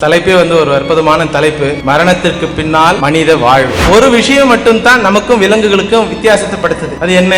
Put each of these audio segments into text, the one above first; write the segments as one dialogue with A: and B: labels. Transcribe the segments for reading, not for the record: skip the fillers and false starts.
A: தலைப்பே ஒரு அற்புதமான தலைப்பு, மரணத்திற்கு பின்னால் மனித வாழ்வு. ஒரு விஷயம் மட்டும் தான் நமக்கும் விலங்குகளுக்கும் வித்தியாசத்தை படுத்துது. அது என்ன?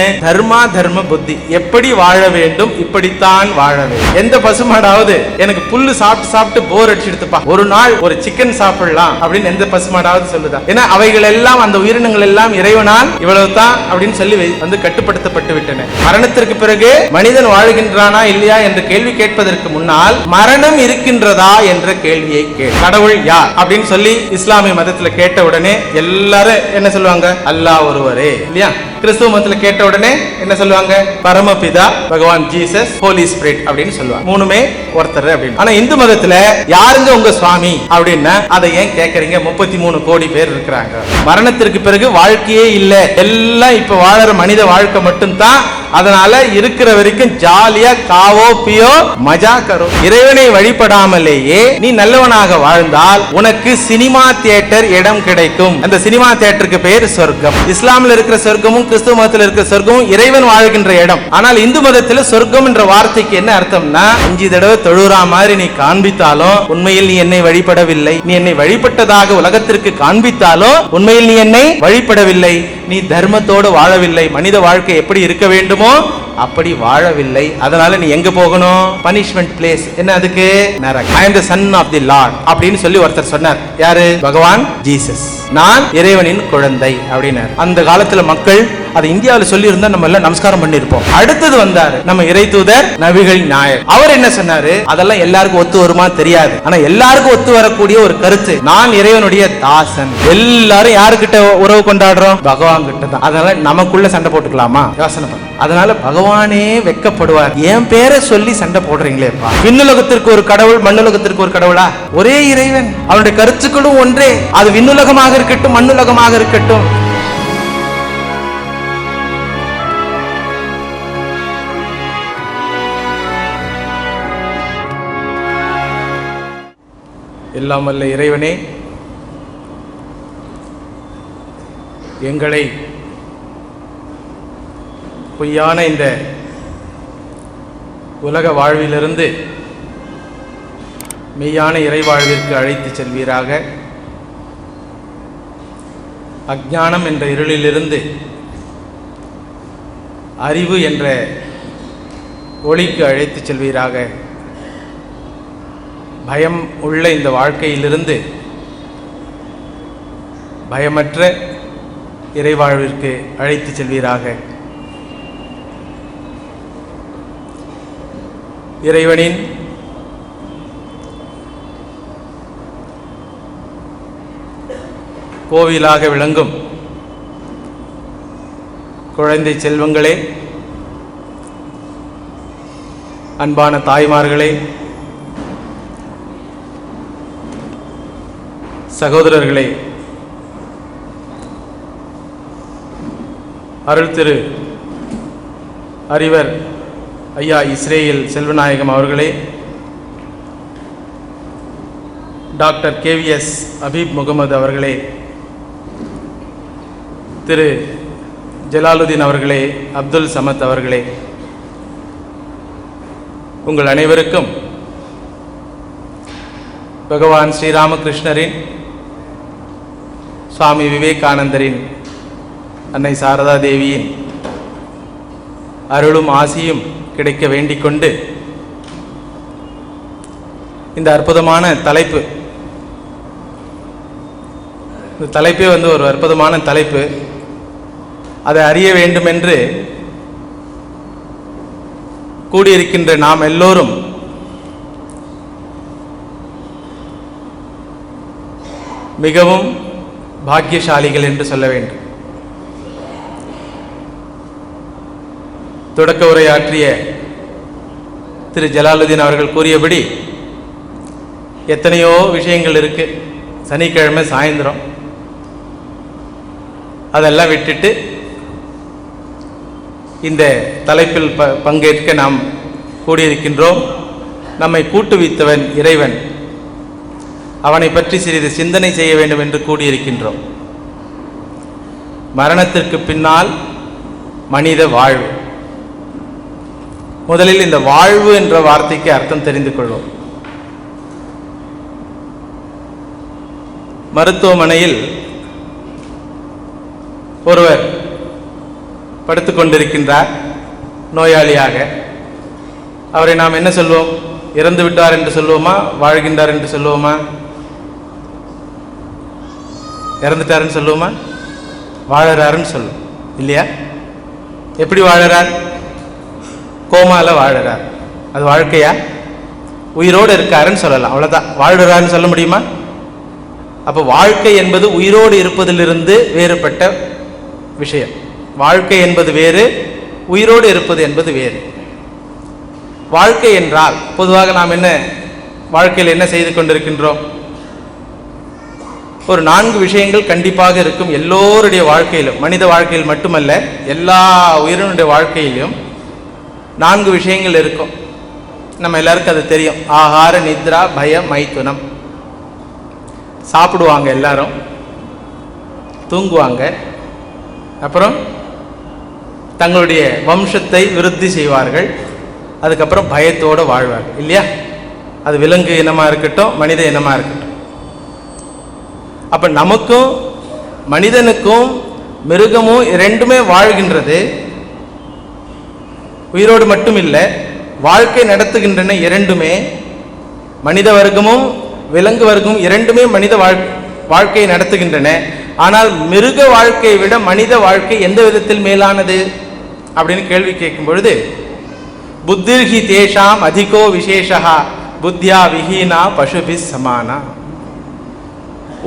A: தர்ம புத்தி. எப்படி வாழ வேண்டும், இப்படித்தான் வாழ வேண்டும். எந்த பசுமாடாவது எனக்கு புல்லு சாப்பிட்டு சாப்பிட்டு போர் அடிச்சுடுப்பா, ஒரு நாள் ஒரு சிக்கன் சாப்பிடலாம் அப்படின்னு எந்த பசுமாடாவது சொல்லுதா? ஏன்னா அவைகள் எல்லாம், அந்த உயிரினங்கள் எல்லாம் இறைவனால் இவ்வளவுதான் அப்படின்னு சொல்லி கட்டுப்படுத்தப்பட்டு விட்டன. மரணத்திற்கு பிறகு மனிதன் வாழ்கின்றானா இல்லையா என்ற கேள்வி கேட்பதற்கு முன்னால் மரணம் இருக்கின்றதா என்ற கேள்வியை கடவுள் யார் அப்படின்னு சொல்லி இஸ்லாமிய மதத்துல கேட்ட உடனே எல்லாரும் என்ன சொல்லுவாங்க? அல்லாஹ் ஒருவரே. இல்லையா? கிறிஸ்துவ மதத்துல கேட்ட உடனே என்ன சொல்லுவாங்க? பரமபிதா, பகவான் ஜீசஸ், ஹோலி ஸ்பிரிட் அப்படின்னு சொல்லுவாங்க. மூணுமே ஒருத்தர் அப்படின்னு. ஆனா இந்து மதத்துல யாருங்க உங்க சுவாமி அப்படின்னா அதை ஏன் கேக்குறீங்க? 33 கோடி பேர் இருக்கிறாங்க. மரணத்திற்கு பிறகு வாழ்க்கையே இல்ல, எல்லாம் இப்ப வாழற மனித வாழ்க்கை மட்டும்தான். அதனால இருக்கிற வரைக்கும் ஜாலியா காவோ பியோ மஜா கரோ. இறைவனை வழிபடாமலேயே நீ நல்லவனாக வாழ்ந்தால் உனக்கு சினிமா தியேட்டர் இடம் கிடைக்கும். அந்த சினிமா தியேட்டருக்கு பேர் சொர்க்கம். இஸ்லாமில் இருக்கிற சொர்க்கமும் கிறிஸ்துவ மதத்தில் இருக்கிற சொர்க்கமும் இறைவன் வாழ்கின்ற இடம். ஆனால் இந்து மதத்தில் சொர்க்கம் என்ற வார்த்தைக்கு என்ன அர்த்தம்னா, 5 தடவை தொழுறா மாதிரி நீ காண்பித்தாலும் உண்மையில் நீ என்னை வழிபடவில்லை. நீ என்னை வழிபட்டதாக உலகத்திற்கு காண்பித்தாலும் உண்மையில் நீ என்னை வழிபடவில்லை. நீ தர்மத்தோடு வாழவில்லை. மனித வாழ்க்கை எப்படி இருக்க வேண்டுமோ அப்படி வாழவில்லை. அதனால நீ எங்க போகணும்? Punishment place. என்ன அதுக்கு? நரகம். I am the son of the Lord அப்படின்னு சொல்லி ஒருத்தர் சொன்னார். யாரு? பகவான் ஜீசஸ். நான் இறைவனின் குழந்தை அப்படின்னார். அந்த காலத்துல மக்கள் அது இந்தியாவில் சொல்லி இருந்தா நம்ம எல்லாம் நமஸ்காரம் பண்ணிருப்போம். அடுத்தது வந்தாரு நம்ம இறை தூதர் நபிகள் நாயர். அவர் என்ன சொன்னாரு? அதெல்லாம் எல்லாருக்கும் ஒத்து வருமா தெரியாது. ஆனா எல்லாருக்கும் ஒத்து வரக்கூடிய ஒரு கருத்து, நான் இறைவனுடைய தாசன். எல்லாரும் யாருக்கிட்ட உறவு கொண்டாடுறோம்? பகவான் கிட்ட தான். அதனால நமக்குள்ள சண்டை போட்டுக்கலாமா? யோசனை பண்ண. அதனால பகவானே வெட்கப்படுவார். என் பேரை சொல்லி சண்டை போடுறீங்களேப்பா. விண்ணுலகத்திற்கு ஒரு கடவுள், மண்ணுலகத்திற்கு ஒரு கடவுளா? ஒரே இறைவன். அவனுடைய கருத்துக்களும் ஒன்றே. அது விண்ணுலகமாக இருக்கட்டும், மண்ணுலகமாக இருக்கட்டும். எல்லாம் வல்ல இறைவனே, எங்களை பொய்யான இந்த உலக வாழ்விலிருந்து மெய்யான இறை வாழ்விற்கு அழைத்து செல்வீராக. அஞ்ஞானம் என்ற இருளிலிருந்து அறிவு என்ற ஒளிக்கு அழைத்து செல்வீராக. பயம் உள்ள இந்த வாழ்க்கையிலிருந்து பயமற்ற இறைவாழ்விற்கு அழைத்து செல்வீராக. இறைவனின் கோவிலாக விளங்கும் குழந்தை செல்வங்களே, அன்பான தாய்மார்களே, சகோதரர்களே, அருள் திரு அறிவர் ஐயா இஸ்ரேல் செல்வநாயகம் அவர்களே, டாக்டர் KVS அபீப் முகமது அவர்களே, திரு ஜலாலுதீன் அவர்களே, அப்துல் சமத் அவர்களே, உங்கள் அனைவருக்கும் பகவான் ஸ்ரீராமகிருஷ்ணரின், சுவாமி விவேகானந்தரின், அன்னை சாரதா தேவியின் அருளும் ஆசியும் கிடைக்க வேண்டிக் கொண்டு இந்த அற்புதமான தலைப்பு, இந்த தலைப்பே ஒரு அற்புதமான தலைப்பு. அதை அறிய வேண்டும் என்று கூடியிருக்கின்ற நாம் எல்லோரும் மிகவும் பாக்கியசாலிகள் என்று சொல்ல வேண்டும். தொடக்க உரையாற்றிய திரு ஜலாலுதீன் அவர்கள் கூறியபடி எத்தனையோ விஷயங்கள் இருக்கு. சனிக்கிழமை சாயந்தரம் அதெல்லாம் விட்டுட்டு இந்த தலைப்பில் பங்கேற்க நாம் கூடியிருக்கின்றோம். நம்மை கூட்டுவித்தவன் இறைவன். அவனை பற்றி சிறிது சிந்தனை செய்ய வேண்டும் என்று கூடியிருக்கின்றோம். மரணத்திற்கு பின்னால் மனித வாழ்வு. முதலில் இந்த வாழ்வு என்ற வார்த்தைக்கு அர்த்தம் தெரிந்து கொள்வோம். மருத்துவமனையில் ஒருவர் படுத்துக் கொண்டிருக்கின்றார் நோயாளியாக. அவரை நாம் என்ன சொல்வோம்? இறந்து விட்டார் என்று சொல்லுவோமா, வாழ்கின்றார் என்று சொல்லுவோமா? இறந்துட்டாருன்னு சொல்லுவோமா, வாழறாருன்னு சொல்லுவோம் இல்லையா? எப்படி வாழறார்? கோமால வாழறார். அது வாழ்க்கையா? உயிரோடு இருக்காருன்னு சொல்லலாம், அவ்வளவுதான். வாழறாருன்னு சொல்ல முடியுமா? அப்ப வாழ்க்கை என்பது உயிரோடு இருப்பதிலிருந்து வேறுபட்ட விஷயம். வாழ்க்கை என்பது வேறு, உயிரோடு இருப்பது என்பது வேறு. வாழ்க்கை என்றால் பொதுவாக நாம் என்ன வாழ்க்கையில் என்ன செய்து கொண்டிருக்கின்றோம்? ஒரு 4 விஷயங்கள் கண்டிப்பாக இருக்கும் எல்லோருடைய வாழ்க்கையிலும். மனித வாழ்க்கையில் மட்டுமல்ல, எல்லா உயிரினுடைய வாழ்க்கையிலும் 4 விஷயங்கள் இருக்கும். நம்ம எல்லாருக்கும் அது தெரியும். ஆகார, நித்ரா, பய, மைதுனம். சாப்பிடுவாங்க, எல்லாரும் தூங்குவாங்க, அப்புறம் தங்களுடைய வம்சத்தை விருத்தி செய்வார்கள், அதுக்கப்புறம் பயத்தோடு வாழ்வார்கள் இல்லையா? அது விலங்கு இனமா இருக்கட்டும், மனித இனமா இருக்கட்டும். அப்ப நமக்கும் மனிதனுக்கும் மிருகமும் ரெண்டுமே வாழ்கின்றது. உயிரோடு மட்டும் இல்லை, வாழ்க்கை நடத்துகின்றன இரண்டுமே. மனித வர்க்கமும் விலங்கு வர்க்கமும் இரண்டுமே மனித வாழ்க்கையை நடத்துகின்றன. ஆனால் மிருக வாழ்க்கையை விட மனித வாழ்க்கை எந்த விதத்தில் மேலானது அப்படின்னு கேள்வி கேட்கும் பொழுது, புத்திர்ஹி தேஷாம் அதிகோ விசேஷா புத்தியா விஹீனா பசுபி சமானா.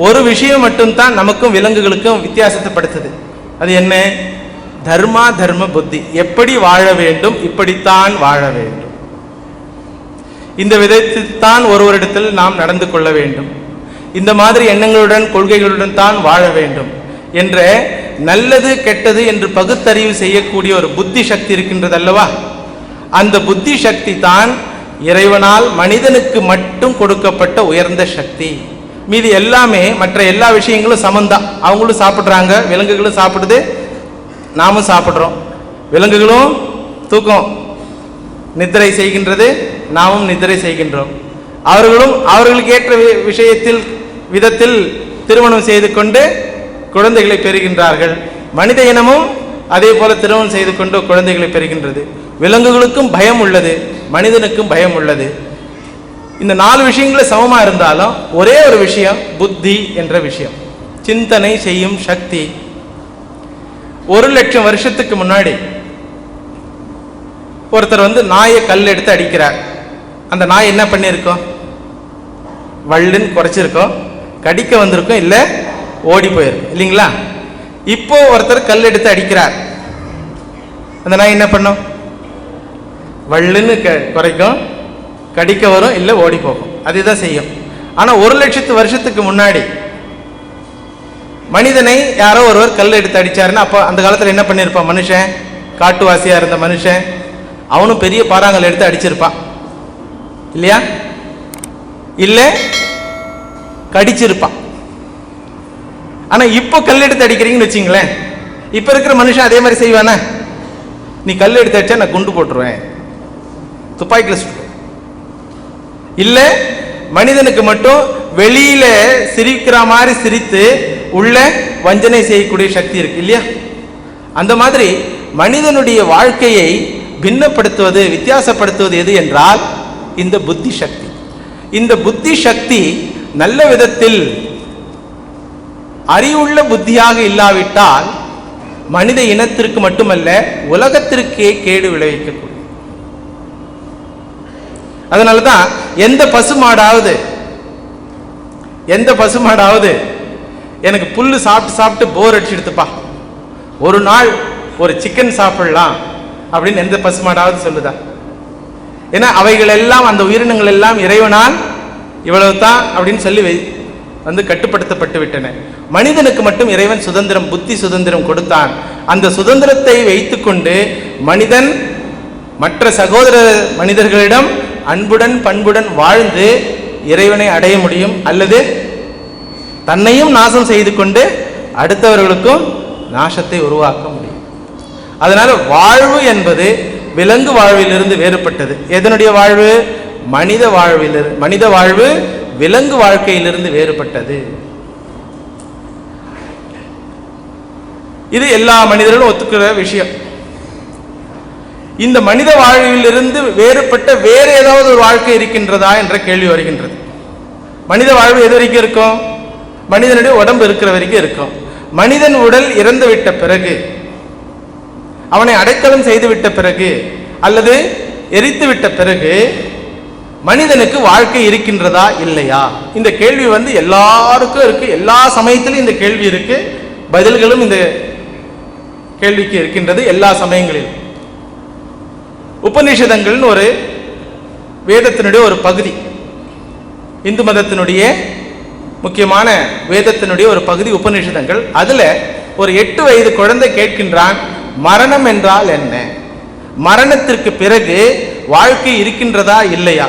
A: ஒரு விஷயம் மட்டும்தான் நமக்கும் விலங்குகளுக்கும் வித்தியாசத்தை படுத்துது. அது என்ன? தர்மா தர்ம புத்தி. எப்படி வாழ வேண்டும், இப்படித்தான் வாழ வேண்டும், இந்த விதத்தில் தான் ஒருவரிடத்தில் நாம் நடந்து கொள்ள வேண்டும், இந்த மாதிரி எண்ணங்களுடன் கொள்கைகளுடன் தான் வாழ வேண்டும் என்ற நல்லது கெட்டது என்று பகுத்தறிவு செய்யக்கூடிய ஒரு புத்தி சக்தி இருக்கின்றது அல்லவா? அந்த புத்தி சக்தி தான் இறைவனால் மனிதனுக்கு மட்டும் கொடுக்கப்பட்ட உயர்ந்த சக்தி. மீதி எல்லாமே, மற்ற எல்லா விஷயங்களும் சமந்தான். அவங்களும் சாப்பிட்றாங்க, விலங்குகளும் சாப்பிடுது, நாமும் சாப்பிட்றோம். விலங்குகளும் தூக்கம் நித்திரை செய்கின்றது, நாமும் நித்திரை செய்கின்றோம். அவர்களும் அவர்களுக்கு ஏற்ற விஷயத்தில் விதத்தில் திருமணம் செய்து கொண்டு குழந்தைகளை பெறுகின்றார்கள். மனித இனமும் அதே போல திருமணம் செய்து கொண்டு குழந்தைகளை பெறுகின்றது. விலங்குகளுக்கும் பயம் உள்ளது, மனிதனுக்கும் பயம் உள்ளது. இந்த 4 விஷயங்களும் சமமா இருந்தாலும் ஒரே ஒரு விஷயம், புத்தி என்ற விஷயம், சிந்தனை செய்யும் சக்தி. 1,00,000 வருஷத்துக்கு முன்னாடி ஒருத்தர் நாயை கல் எடுத்து அடிக்கிறார். அந்த நாய் என்ன பண்ணியிருக்கோம்? வள்ளுன்னு குறைச்சிருக்கோம், கடிக்க வந்திருக்கோம், இல்லை ஓடி போயிருக்கும் இல்லைங்களா? இப்போ ஒருத்தர் கல் எடுத்து அடிக்கிறார், அந்த நாய் என்ன பண்ணும்? வள்ளுன்னு குறைக்கும், கடிக்க வரும், இல்லை ஓடி போகும், அதுதான் செய்யும். ஆனால் 1,00,000 வருஷத்துக்கு முன்னாடி மனிதனை யாரோ ஒருவர் கல் எடுத்து அடிச்சாருன்னா, அப்போ அந்த காலத்தில் என்ன பண்ணியிருப்பான்? மனுஷன், காட்டுவாசியா இருந்த மனுஷன், அவனும் பெரிய பாறாங்கல் எடுத்து அடிச்சிருப்பான் இல்லையா? இல்லை கடிச்சிருப்பான். ஆனா இப்போ கல் எடுத்து அடிக்கிறீங்கன்னு வச்சிங்களேன், இப்ப இருக்கிற மனுஷன் அதே மாதிரி செய்வானே? நீ கல் எடுத்து அடிச்சா நான் குண்டு போட்டுருவேன், துப்பாக்கில சுட்டு. இல்ல மனிதனுக்கு மட்டும் வெளியில சிரிக்கிற மாதிரி சிரித்து உள்ள வஞ்சனை செய்யக்கூடிய சக்தி இருக்கு இல்லையா? அந்த மாதிரி மனிதனுடைய வாழ்க்கையை பின்னப்படுத்துவது, வித்தியாசப்படுத்துவது எது என்றால் இந்த புத்தி சக்தி. இந்த புத்தி சக்தி நல்ல விதத்தில் அறிவுள்ள புத்தியாக இல்லாவிட்டால் மனித இனத்திற்கு மட்டுமல்ல உலகத்திற்கே கேடு விளைவிக்கக்கூடிய. அதனாலதான் எந்த பசுமாடாவது எனக்கு புல்லு சாப்பிட்டு சாப்பிட்டு போர் அடிச்சுடுத்துப்பா, ஒரு நாள் ஒரு சிக்கன் சாப்பிடலாம் அப்படின்னு எந்த பசுமாடாவது சொல்லுதா? ஏன்னா அவைகள் எல்லாம், அந்த உயிரினங்கள் எல்லாம் இறைவனால் இவ்வளவு தான் அப்படின்னு சொல்லி கட்டுப்படுத்தப்பட்டு விட்டன. மனிதனுக்கு மட்டும் இறைவன் சுதந்திரம், புத்தி சுதந்திரம் கொடுத்தான். அந்த சுதந்திரத்தை வைத்துக்கொண்டு மனிதன் மற்ற சகோதர மனிதர்களிடம் அன்புடன் பண்புடன் வாழ்ந்து இறைவனை அடைய முடியும், அல்லது தன்னையும் நாசம் செய்து கொண்டு அடுத்தவர்களுக்கும் நாசத்தை உருவாக்க முடியும். அதனால வாழ்வு என்பது விலங்கு வாழ்விலிருந்து வேறுபட்டது. எதனுடைய வாழ்வு? மனித வாழ்வு விலங்கு வாழ்க்கையிலிருந்து வேறுபட்டது. இது எல்லா மனிதர்களும் ஒத்துக்கிற விஷயம். இந்த மனித வாழ்விலிருந்து வேறுபட்ட வேறு ஏதாவது ஒரு வாழ்க்கை இருக்கின்றதா என்ற கேள்வி வருகின்றது. மனித வாழ்வு எது வரைக்கும் இருக்கும்? மனிதனுடைய உடம்பு இருக்கிற வரைக்கும் இருக்கும். மனிதன் உடல் இறந்து விட்ட பிறகு, அவனை அடைக்கலம் செய்து விட்ட பிறகு அல்லது எரித்து விட்ட பிறகு மனிதனுக்கு வாழ்க்கை இருக்கின்றதா இல்லையா? இந்த கேள்வி எல்லாருக்கும் இருக்கு. எல்லா சமயத்திலும் இந்த கேள்வி இருக்கு. பதில்களும் இந்த கேள்விக்கு இருக்கின்றது எல்லா சமயங்களிலும். உபநிஷதங்கள்னு ஒரு வேதத்தினுடைய ஒரு பகுதி, இந்து மதத்தினுடைய முக்கியமான வேதத்தினுடைய ஒரு பகுதி உபநிஷதங்கள். அதுல ஒரு 8 வயது குழந்தை கேட்கின்றான், மரணம் என்றால் என்ன? மரணத்திற்கு பிறகு வாழ்க்கை இருக்கின்றதா இல்லையா?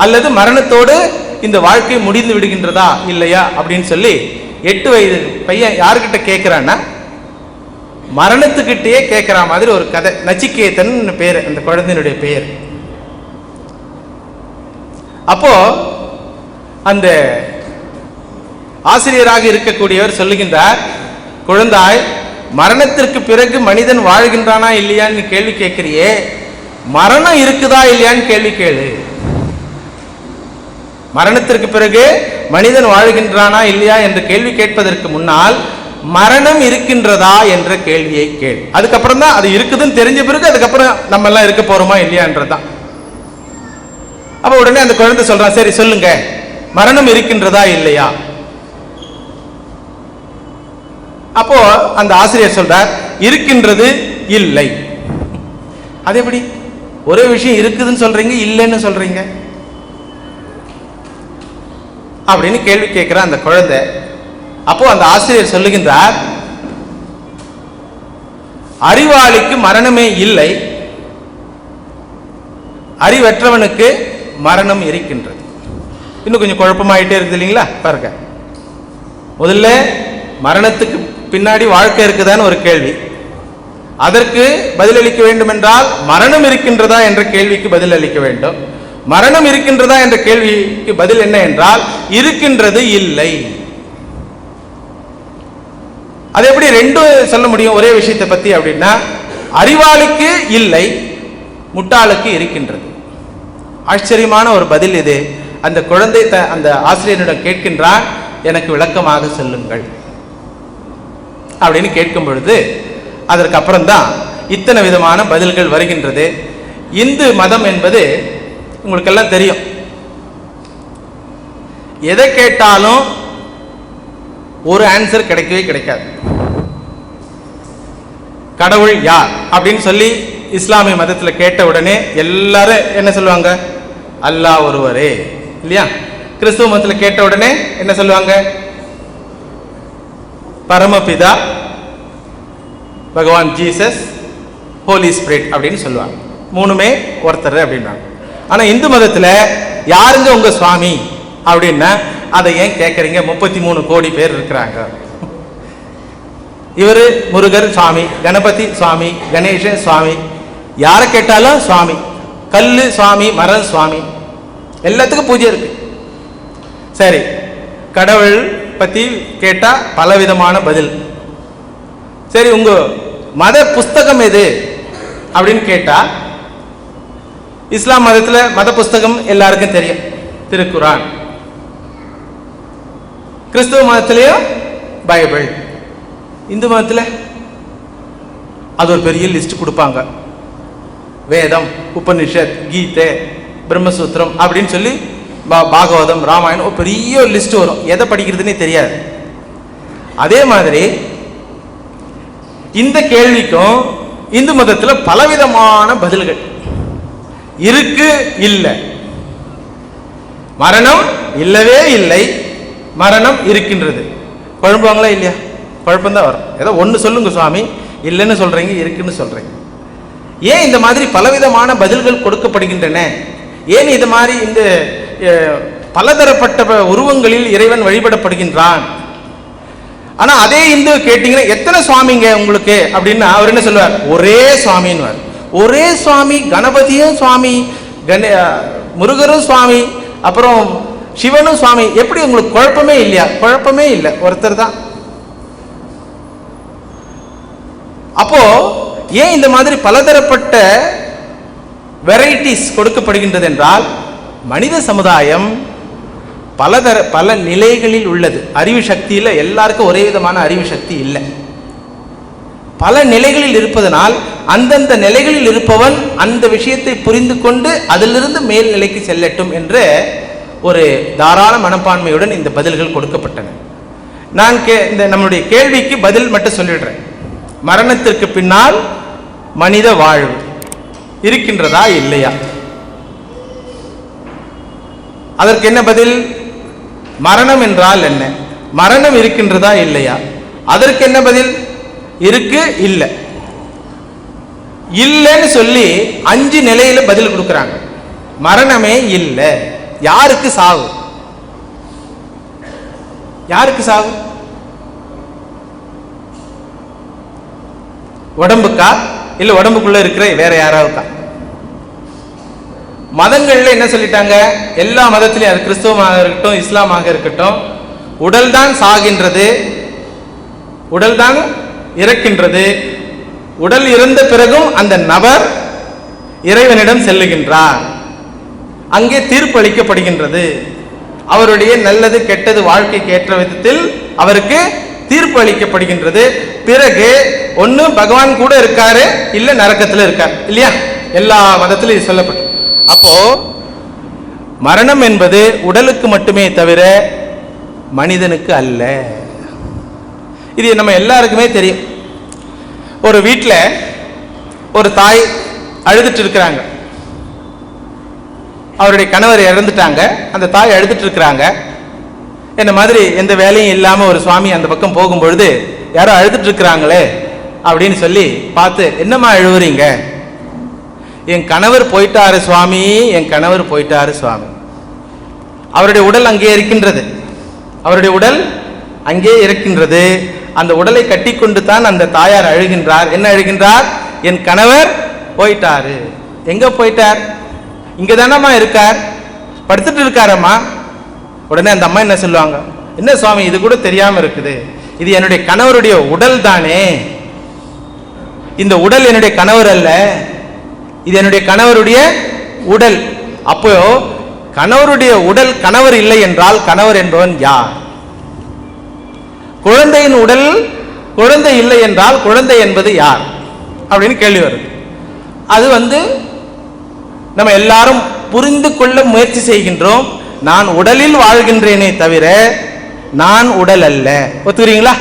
A: அல்லது மரணத்தோடு இந்த வாழ்க்கை முடிந்து விடுகின்றதா இல்லையா அப்படின்னு சொல்லி 8 வயது பையன் யாருக்கிட்ட கேட்கிறான்னா, மரணத்துக்கிட்டே கேட்கிற மாதிரி ஒரு கதை. நச்சிகேதன் பேர் அந்த குழந்தையினுடைய பெயர். அப்போ அந்த ஆசிரியராக இருக்கக்கூடியவர் சொல்லுகின்றார், குழந்தாய், மரணத்திற்கு பிறகு மனிதன் வாழ்கின்றானா இல்லையான்னு கேள்வி கேட்கிறியே, மரணம் இருக்குதா இல்லையான்னு கேள்வி கேளு. மரணத்திற்கு பிறகு மனிதன் வாழ்கின்றானா இல்லையா என்ற கேள்வி கேட்பதற்கு முன்னால் மரணம் இருக்கின்றதா என்ற கேள்வியை கேள். அதுக்கப்புறம் தான் அது இருக்குதுன்னு தெரிஞ்ச பிறகு அதுக்கப்புறம் நம்ம எல்லாம் இருக்க போறோமா இல்லையான்றதுதான். அப்ப உடனே அந்த குழந்தை சொல்றான், சரி சொல்லுங்க, மரணம் இருக்கின்றதா இல்லையா? அப்போ அந்த ஆசிரியர் சொல்றார், இருக்கின்றது இல்லை. அது எப்படி? ஒரே விஷயம் இருக்குதுன்னு சொல்றீங்க, இல்லைன்னு சொல்றீங்க அப்படின்னு கேள்வி கேட்கிற அந்த குழந்தை. அப்போ அந்த ஆசிரியர் சொல்லுகின்றார், அறிவாளிக்கு மரணமே இல்லை, அறிவற்றவனுக்கு மரணம் இருக்கின்றது. இன்னும் கொஞ்சம் குழப்பமாயிட்டே இருக்குது இல்லைங்களா? பாருங்க, முதல்ல மரணத்துக்கு பின்னாடி வாழ்க்கை இருக்குதான்னு ஒரு கேள்வி, அதற்கு பதிலளிக்க வேண்டும் என்றால் மரணம் இருக்கின்றதா என்ற கேள்விக்கு பதில் அளிக்க வேண்டும். மரணம் இருக்கின்றதா என்ற கேள்விக்கு பதில் என்ன என்றால் இருக்கின்றது இல்லை. அது எப்படி ரெண்டும் சொல்ல முடியும் ஒரே விஷயத்தை பத்தி அப்படின்னா, அறிவாளிக்கு இல்லை, முட்டாளுக்கு இருக்கின்றது. ஆச்சரியமான ஒரு பதில் இது. அந்த குழந்தை அந்த ஆசிரியரிடம் கேட்கின்றான், எனக்கு விளக்கமாக சொல்லுங்கள் அப்படின்னு கேட்கும் பொழுது அதற்கு அப்புறம்தான் இத்தனை விதமான பதில்கள் வருகின்றது. இந்து மதம் என்பது உங்களுக்கெல்லாம் தெரியும், எதை கேட்டாலும் ஒரு ஆன்சர் கிடைக்கவே கிடைக்காது. கடவுள் யார் அப்படின்னு சொல்லி இஸ்லாமிய மதத்தில் கேட்ட உடனே எல்லாரும் என்ன சொல்லுவாங்க? அல்லாஹ் ஒருவரே, இல்லையா? கிறிஸ்துவ மதத்தில் கேட்ட உடனே என்ன சொல்லுவாங்க? பரமபிதா, பகவான் ஜீசஸ், ஹோலி ஸ்பிரிட் அப்படின்னு சொல்லுவாங்க. மூணுமே ஒருத்தர் அப்படின்னாங்க. ஆனா இந்து மதத்தில் யாருங்க உங்க சுவாமி அப்படின்னா, அதை ஏன் கேட்கறீங்க? 33 கோடி பேர் இருக்கிறாங்க. இவரு முருகர் சுவாமி, கணபதி சுவாமி, கணேசன் சுவாமி, யாரை கேட்டாலும் சுவாமி. கல்லு சுவாமி, மரம் சுவாமி, எல்லாத்துக்கும் பூஜை இருக்கு. சரி, கடவுள் பத்தி கேட்டா பலவிதமான பதில். சரி, உங்க மத புஸ்தகம் எது அப்படின்னு கேட்டா, இஸ்லாம் மதத்துல மத புஸ்தகம் எல்லாருக்கும் தெரியும், திருக்குரான். கிறிஸ்துவ மதத்திலேயும் பைபிள். இந்து மதத்தில் அது ஒரு பெரிய லிஸ்ட் கொடுப்பாங்க. வேதம், உபனிஷத், கீதை, பிரம்மசூத்திரம் அப்படின்னு சொல்லி பாகவதம், ராமாயணம், ஒரு பெரிய லிஸ்ட் வரும். எதை படிக்கிறதுனே தெரியாது. அதே மாதிரி இந்த கேள்விக்கும் இந்து மதத்தில் பலவிதமான பதில்கள் இருக்கு. இல்லை, மரணம் இல்லவே இல்லை, மரணம் இருக்கின்றது. குழம்புவாங்களா இல்லையா? குழப்பம்தான் வரும். ஏதோ ஒன்று சொல்லுங்க சுவாமி, இல்லைன்னு சொல்றீங்க, இருக்குன்னு சொல்றீங்க. ஏன் இந்த மாதிரி பலவிதமான பதில்கள் கொடுக்கப்படுகின்றன? ஏன் இது மாதிரி இந்த பலதரப்பட்ட உருவங்களில் இறைவன் வழிபடப்படுகின்றான்? ஆனா அதே இந்து கேட்டீங்கன்னா, எத்தனை சுவாமிங்க உங்களுக்கு அப்படின்னா அவர் என்ன சொல்லுவார்? ஒரே சுவாமின்னு. ஒரே சுவாமி, கணபதியும் சுவாமி, முருகரும் சுவாமி, அப்புறம் சிவனும் சுவாமி. எப்படி உங்களுக்கு குழப்பமே இல்லையா? குழப்பமே இல்லை, ஒருத்தர் தான். அப்போ ஏன் இந்த மாதிரி பலதரப்பட்ட வெரைட்டிஸ் கொடுக்கப்படுகின்றது என்றால், மனித சமுதாயம் பல நிலைகளில் உள்ளது. அறிவு சக்தியில் எல்லாருக்கும் ஒரே விதமான அறிவு சக்தி இல்லை. பல நிலைகளில் இருப்பதனால் அந்தந்த நிலைகளில் இருப்பவன் அந்த விஷயத்தை புரிந்து கொண்டு அதிலிருந்து மேல் நிலைக்கு செல்லட்டும் என்ற ஒரு தாராள மனப்பான்மையுடன் இந்த பதில்கள் கொடுக்கப்பட்டன. நான் இந்த நம்முடைய கேள்விக்கு பதில் மட்டும் சொல்லிடுறேன். மரணத்திற்கு பின்னால் மனித வாழ்வு இருக்கின்றதா இல்லையா? அதற்கு என்ன பதில்? மரணம் என்றால் என்ன? மரணம் இருக்கின்றதா இல்லையா? அதற்கு என்ன பதில்? இருக்கு, இல்லை. இல்லைன்னு சொல்லி 5 நிலையில பதில் கொடுக்குறாங்க. மரணமே இல்லை. யாருக்கு சாவு? யாருக்கு சாவு? உடம்புக்கா இல்ல உடம்புக்குள்ள இருக்கிற வேற யாராவுக்கா? மதங்கள்ல என்ன சொல்லிட்டாங்க? எல்லா மதத்திலையும், அது கிறிஸ்தவமாக இருக்கட்டும் இஸ்லாமாக இருக்கட்டும், உடல் தான் சாகின்றது, உடல் தான் இறக்கின்றது. உடல் இறந்த பிறகும் அந்த நபர் இறைவனிடம் செல்லுகின்றார். அங்கே தீர்ப்பு அளிக்கப்படுகின்றது. அவருடைய நல்லது கெட்டது வாழ்க்கைக்கு ஏற்ற விதத்தில் அவருக்கு தீர்ப்பு அளிக்கப்படுகின்றது. பிறகு ஒன்னு பகவான் கூட இருக்காரு, இல்ல நரக்கத்தில் இருக்கார், இல்லையா? எல்லா மதத்திலும் இது சொல்லப்பட்டு. அப்போ மரணம் என்பது உடலுக்கு மட்டுமே தவிர மனிதனுக்கு அல்ல. இது நம்ம எல்லாருக்குமே தெரியும். ஒரு வீட்டில் ஒரு தாய் அழுதுட்டு இருக்கிறாங்க. அவருடைய கணவர் இறந்துட்டாங்க. அந்த தாய் அழுதுட்டு இருக்கிறாங்க. என்ன மாதிரி எந்த வேலையும் இல்லாமல் ஒரு சுவாமி அந்த பக்கம் போகும்பொழுது யாரோ அழுதுட்டு இருக்கிறாங்களே அப்படின்னு சொல்லி பார்த்து, என்னம்மா அழுவுறீங்க? என் கணவர் போயிட்டாரு சுவாமி, என் கணவர் போயிட்டாரு சுவாமி. அவருடைய உடல் அங்கே இருக்கின்றது, அவருடைய உடல் அங்கே இருக்கின்றது. அந்த உடலை கட்டி கொண்டு தான் அந்த தாயார் அழுகின்றார். என்ன அழுகின்றார்? என் கணவர் போயிட்டாரு. எங்க போயிட்டார்? இங்க தானம்மா இருக்கார், படுத்துட்டு இருக்காரம்மா. உடனே அந்த அம்மா என்ன சொல்லுவாங்க? என்ன சுவாமி இது கூட தெரியாம இருக்குது, இது என்னுடைய கணவருடைய உடல் தானே, இந்த உடல் என்னுடைய கணவர் அல்ல, இது என்னுடைய கணவருடைய உடல். அப்போ கணவருடைய உடல் கணவர் இல்லை என்றால் கணவர் என்பவன் யார்? குழந்தையின் உடல் குழந்தை இல்லை என்றால் குழந்தை என்பது யார் அப்படின்னு கேள்வி வருது. அது நம்ம எல்லாரும் புரிந்து கொள்ள முயற்சி செய்கின்றோம். நான் உடலில் வாழ்கின்றேனே தவிர நான் உடல் அல்ல. ஒத்துக்கிறீங்களா?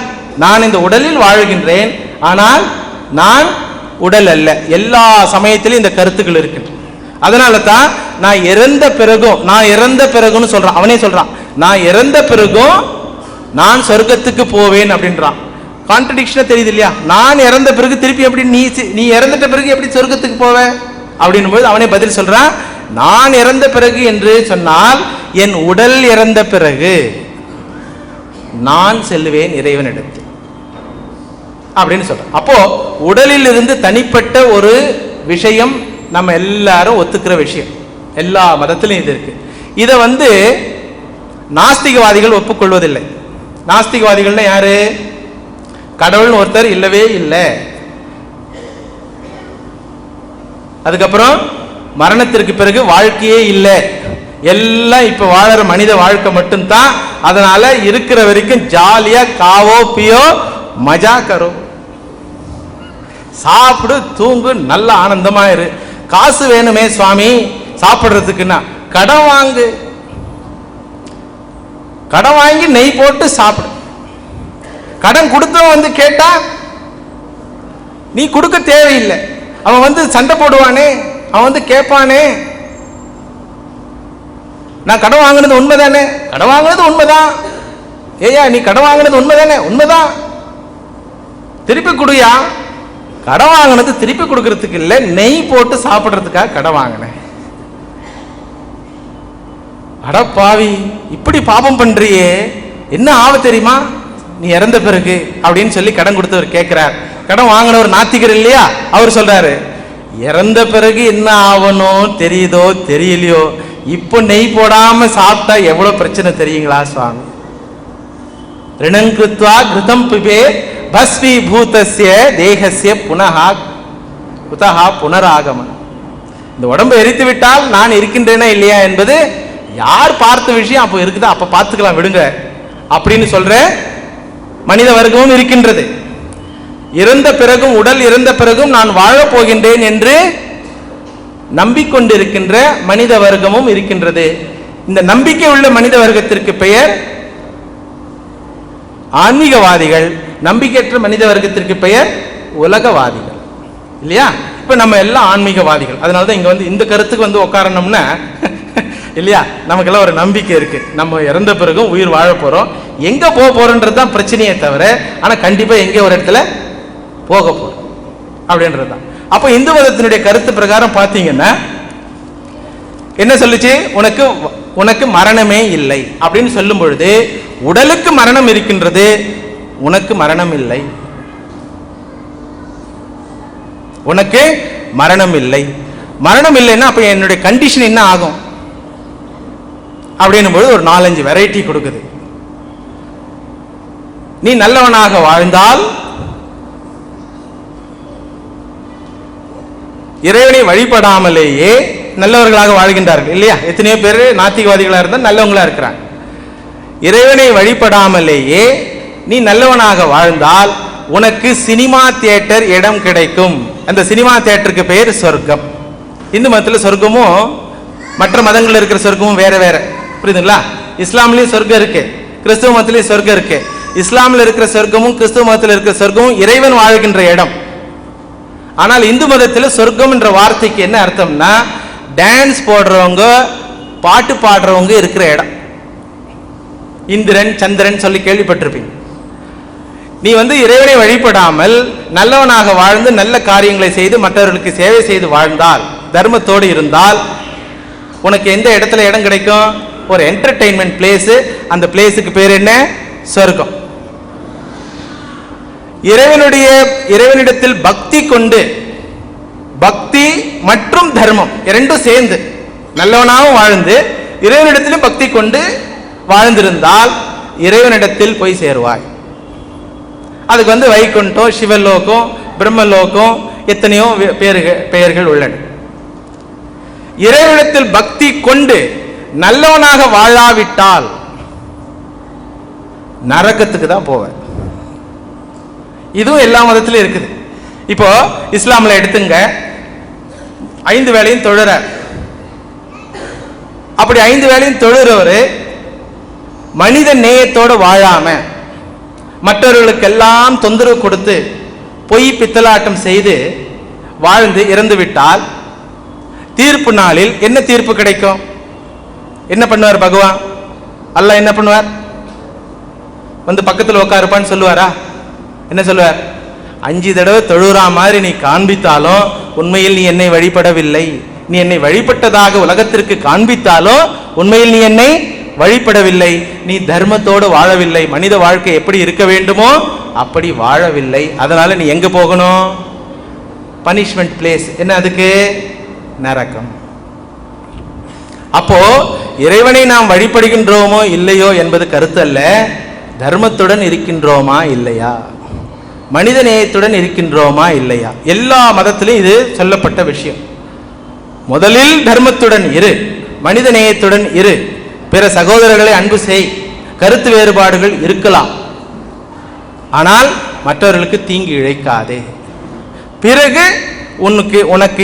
A: நான் இந்த உடலில் வாழ்கின்றேன், ஆனால் நான் உடல் அல்ல. எல்லா சமயத்திலும் இந்த கருத்துக்கள் இருக்கின்றன. அதனால தான் நான் இறந்த பிறகுன்னு சொல்றான். அவனே சொல்றான், நான் இறந்த பிறகும் நான் சொர்க்கத்துக்கு போவேன் அப்படின்றான். கான்ட்ரடிக்ஷன் தெரியுது இல்லையா? நான் இறந்த பிறகு திருப்பி எப்படி நீ இறந்துட்ட பிறகு எப்படி சொர்க்கத்துக்கு போவ அப்படின்னும் போது அவனே பதில் சொல்றான், நான் இறந்த பிறகு என்று சொன்னால் என் உடல் இறந்த பிறகு நான் செல்லுவேன் இறைவனிடத்தில் அப்படின்னு சொல்றேன். அப்போ உடலில் இருந்து தனிப்பட்ட ஒரு விஷயம் நம்ம எல்லாரும் ஒத்துக்கிற விஷயம். எல்லா மதத்திலும் இது இருக்கு. இதை நாஸ்திகவாதிகள் ஒப்புக்கொள்வதில்லை. நாஸ்திகவாதிகள்னா யாரு? கடவுள்னு ஒருத்தர் இல்லவே இல்லை. அதுக்கப்புறம் மரணத்திற்கு பிறகு வாழ்க்கையே இல்லை, எல்லாம் இப்ப வாழற மனித வாழ்க்கை மட்டும்தான். அதனால இருக்கிற வரைக்கும் ஜாலியா காவோ பியோ மஜா கரோ, சாப்பிடு தூங்கு நல்ல ஆனந்தமா இரு. காசு வேணுமே சுவாமி சாப்பிடுறதுக்குன்னா கடன் வாங்கு, கடன் வாங்கி நெய் போட்டு சாப்பிடு. கடன் கொடுத்தவன் கேட்டா நீ கொடுக்க தேவையில்லை. அவன் சண்டை போடுவானே, அவன் கேட்பானே, நான் கடன் வாங்கினது உண்மைதானே? கடன் வாங்கினது உண்மைதான். ஏயா நீ கடன் வாங்கினது உண்மைதானே? உண்மைதான். திருப்பி கொடுயா. கடன் வாங்கினது திருப்பி கொடுக்கறதுக்கு இல்லை, நெய் போட்டு சாப்பிடுறதுக்காக கடன் வாங்கினேன். அடப்பாவி, இப்படி பாபம் பண்றியே, என்ன ஆவ தெரியுமா நீ இறந்த பிறகு அப்படின்னு சொல்லி கடன் கொடுத்தவர் கேட்கிறார். கடன் வாங்கினவர் நாத்திகர் இல்லையா? அவர் சொல்றாரு, இறந்த பிறகு என்ன ஆகணும் தெரியுதோ தெரியலையோ, இப்போ நெய் போடாம சாப்பிட்டா எவ்வளவு பிரச்சனை தெரியுங்களா சுவாமி? ரிணங்கிருத்வா கிருதம் பிபே பஸ்வீபூதஸ்ய தேகஸ்ய புனஹா குதஹா புனராகமன். இந்த உடம்பை எரித்து விட்டால் நான் இருக்கின்றேனா இல்லையா என்பது யார் பார்த்த விஷயம், அப்போ இருக்குதா அப்ப பார்த்துக்கலாம் விடுங்க அப்படின்னு சொல்ற மனித வர்க்கமும் இருக்கின்றது. இறந்த பிறகும், உடல் இறந்த பிறகும் நான் வாழப் போகின்றேன் என்று நம்பிக்கொண்டிருக்கின்ற மனித வர்க்கமும் இருக்கின்றது. இந்த நம்பிக்கை உள்ள மனித வர்க்கத்திற்கு பெயர் ஆன்மீகவாதிகள், நம்பிக்கையற்ற மனித வர்க்கத்திற்கு பெயர் உலகவாதிகள். இல்லையா? இப்ப நம்ம எல்லாம் ஆன்மீகவாதிகள். அதனாலதான் இங்க வந்து இந்த கருத்துக்கு வந்து உட்காரணும்னா இல்லையா, நமக்கெல்லாம் ஒரு நம்பிக்கை இருக்கு, நம்ம இறந்த பிறகும் உயிர் வாழ போறோம். எங்க போக போறோன்றது தான் பிரச்சனையே தவிர, ஆனா கண்டிப்பா எங்க ஒரு இடத்துல போக போறோம் அப்படின்றதுதான். அப்போ இந்து மதத்தினுடைய கருத்து பிரகாரம் பாத்தீங்கன்னா என்ன சொல்லுச்சு, உனக்கு மரணமே இல்லை அப்படின்னு சொல்லும் பொழுது, உடலுக்கு மரணம் இருக்கின்றது, உனக்கு மரணம் இல்லை. உனக்கு மரணம் இல்லை. மரணம் இல்லைன்னா அப்ப என்னுடைய கண்டிஷன் என்ன ஆகும் அப்படின்னும் போது ஒரு 4-5 வெரைட்டி கொடுக்குது. நீ நல்லவனாக வாழ்ந்தால் இறைவனை வழிபடாமலேயே நல்லவர்களாக வாழ்கின்றார்கள். இல்லையா? எத்தனையோ பேர் நாத்திகவாதிகளா இருந்தால் நல்லவங்களா இருக்கிறாங்க. இறைவனை வழிபடாமலேயே நீ நல்லவனாக வாழ்ந்தால் உனக்கு சினிமா தியேட்டர் இடம் கிடைக்கும். அந்த சினிமா தியேட்டருக்கு பெயர் சொர்க்கம். இந்து மதத்தில் சொர்க்கமும் மற்ற மதங்களில் இருக்கிற சொர்க்கமும் வேற வேற, புரியுதுங்களா? இஸ்லாம்லயும் சொர்க்கம் இருக்கு, கிறிஸ்துவ மதத்திலயும் சொர்க்கம் இருக்கு. இஸ்லாமில் இருக்கிற சொர்க்கமும் கிறிஸ்துவ மதத்தில் இருக்கிற சொர்க்கமும் இறைவன் வாழ்கின்ற இடம். ஆனால் இந்து மதத்தில் சொர்க்கம் என்ற வார்த்தைக்கு என்ன அர்த்தம்னா, டான்ஸ் போடுறவங்க, பாட்டு பாடுறவங்க இருக்கிற இடம். இந்திரன் சந்திரன் சொல்லி கேள்விப்பட்டிருப்பீங்க. நீ வந்து இறைவனை வழிபடாமல் நல்லவனாக வாழ்ந்து நல்ல காரியங்களை செய்து மற்றவர்களுக்கு சேவை செய்து வாழ்ந்தால், தர்மத்தோடு இருந்தால் உனக்கு எந்த இடத்துல இடம் கிடைக்கும்? ஒரு என்டர்டெயின்மெண்ட் பிளேஸ். அந்த பிளேஸுக்கு பேர் என்ன? சொர்க்கம். இறைவனிடத்தில் பக்தி கொண்டு, பக்தி மற்றும் தர்மம் இரண்டும் சேர்ந்து நல்லவனாகவும் வாழ்ந்து இறைவனிடத்திலும் பக்தி கொண்டு வாழ்ந்திருந்தால் இறைவனிடத்தில் போய் சேருவாய். அதுக்கு வந்து வைகுண்டம், சிவலோகம், பிரம்மலோகம், எத்தனையோ பெயர்கள் உள்ளன. இறைவனிடத்தில் பக்தி கொண்டு நல்லவனாக வாழாவிட்டால் நரகத்துக்கு தான் போவேன். இதுவும் எல்லா மதத்திலும் இருக்குது. இப்போ இஸ்லாம்ல எடுத்துங்க, 5 வேளையும் தொழுற. அப்படி 5 வேளையும் தொழுறவரு மனித நேயத்தோட வாழாம மற்றவர்களுக்கெல்லாம் தொந்தரவு கொடுத்து பொய் பித்தலாட்டம் செய்து வாழ்ந்து இறந்து விட்டால் தீர்ப்பு நாளில் என்ன தீர்ப்பு கிடைக்கும்? என்ன பண்ணுவார் பகவான்? அல்லாஹ் என்ன பண்ணுவார்? வந்து பக்கத்தில் உட்காருப்பான்னு சொல்லுவாரா? என்ன சொல்லுவார்? 5 தடவை தொழுறா மாதிரி நீ காண்பித்தாலும் உண்மையில் நீ என்னை வழிபடவில்லை. நீ என்னை வழிபட்டதாக உலகத்திற்கு காண்பித்தாலும் உண்மையில் நீ என்னை வழிபடவில்லை. நீ தர்மத்தோடு வாழவில்லை. மனித வாழ்க்கை எப்படி இருக்க வேண்டுமோ அப்படி வாழவில்லை. அதனால நீ எங்க போகணும்? Punishment place. என்ன அதுக்கு? நரகம். அப்போ இறைவனை நாம் வழிபடுகின்றோமோ இல்லையோ என்பது கருத்து அல்ல. தர்மத்துடன் இருக்கின்றோமா இல்லையா, மனித நேயத்துடன் இருக்கின்றோமா இல்லையா, எல்லா மதத்திலும் இது சொல்லப்பட்ட விஷயம். முதலில் தர்மத்துடன் இரு, மனித நேயத்துடன் இரு, பிற சகோதரர்களை அன்பு செய். கருத்து வேறுபாடுகள் இருக்கலாம், ஆனால் மற்றவர்களுக்கு தீங்கு இழைக்காதே. பிறகு உனக்கு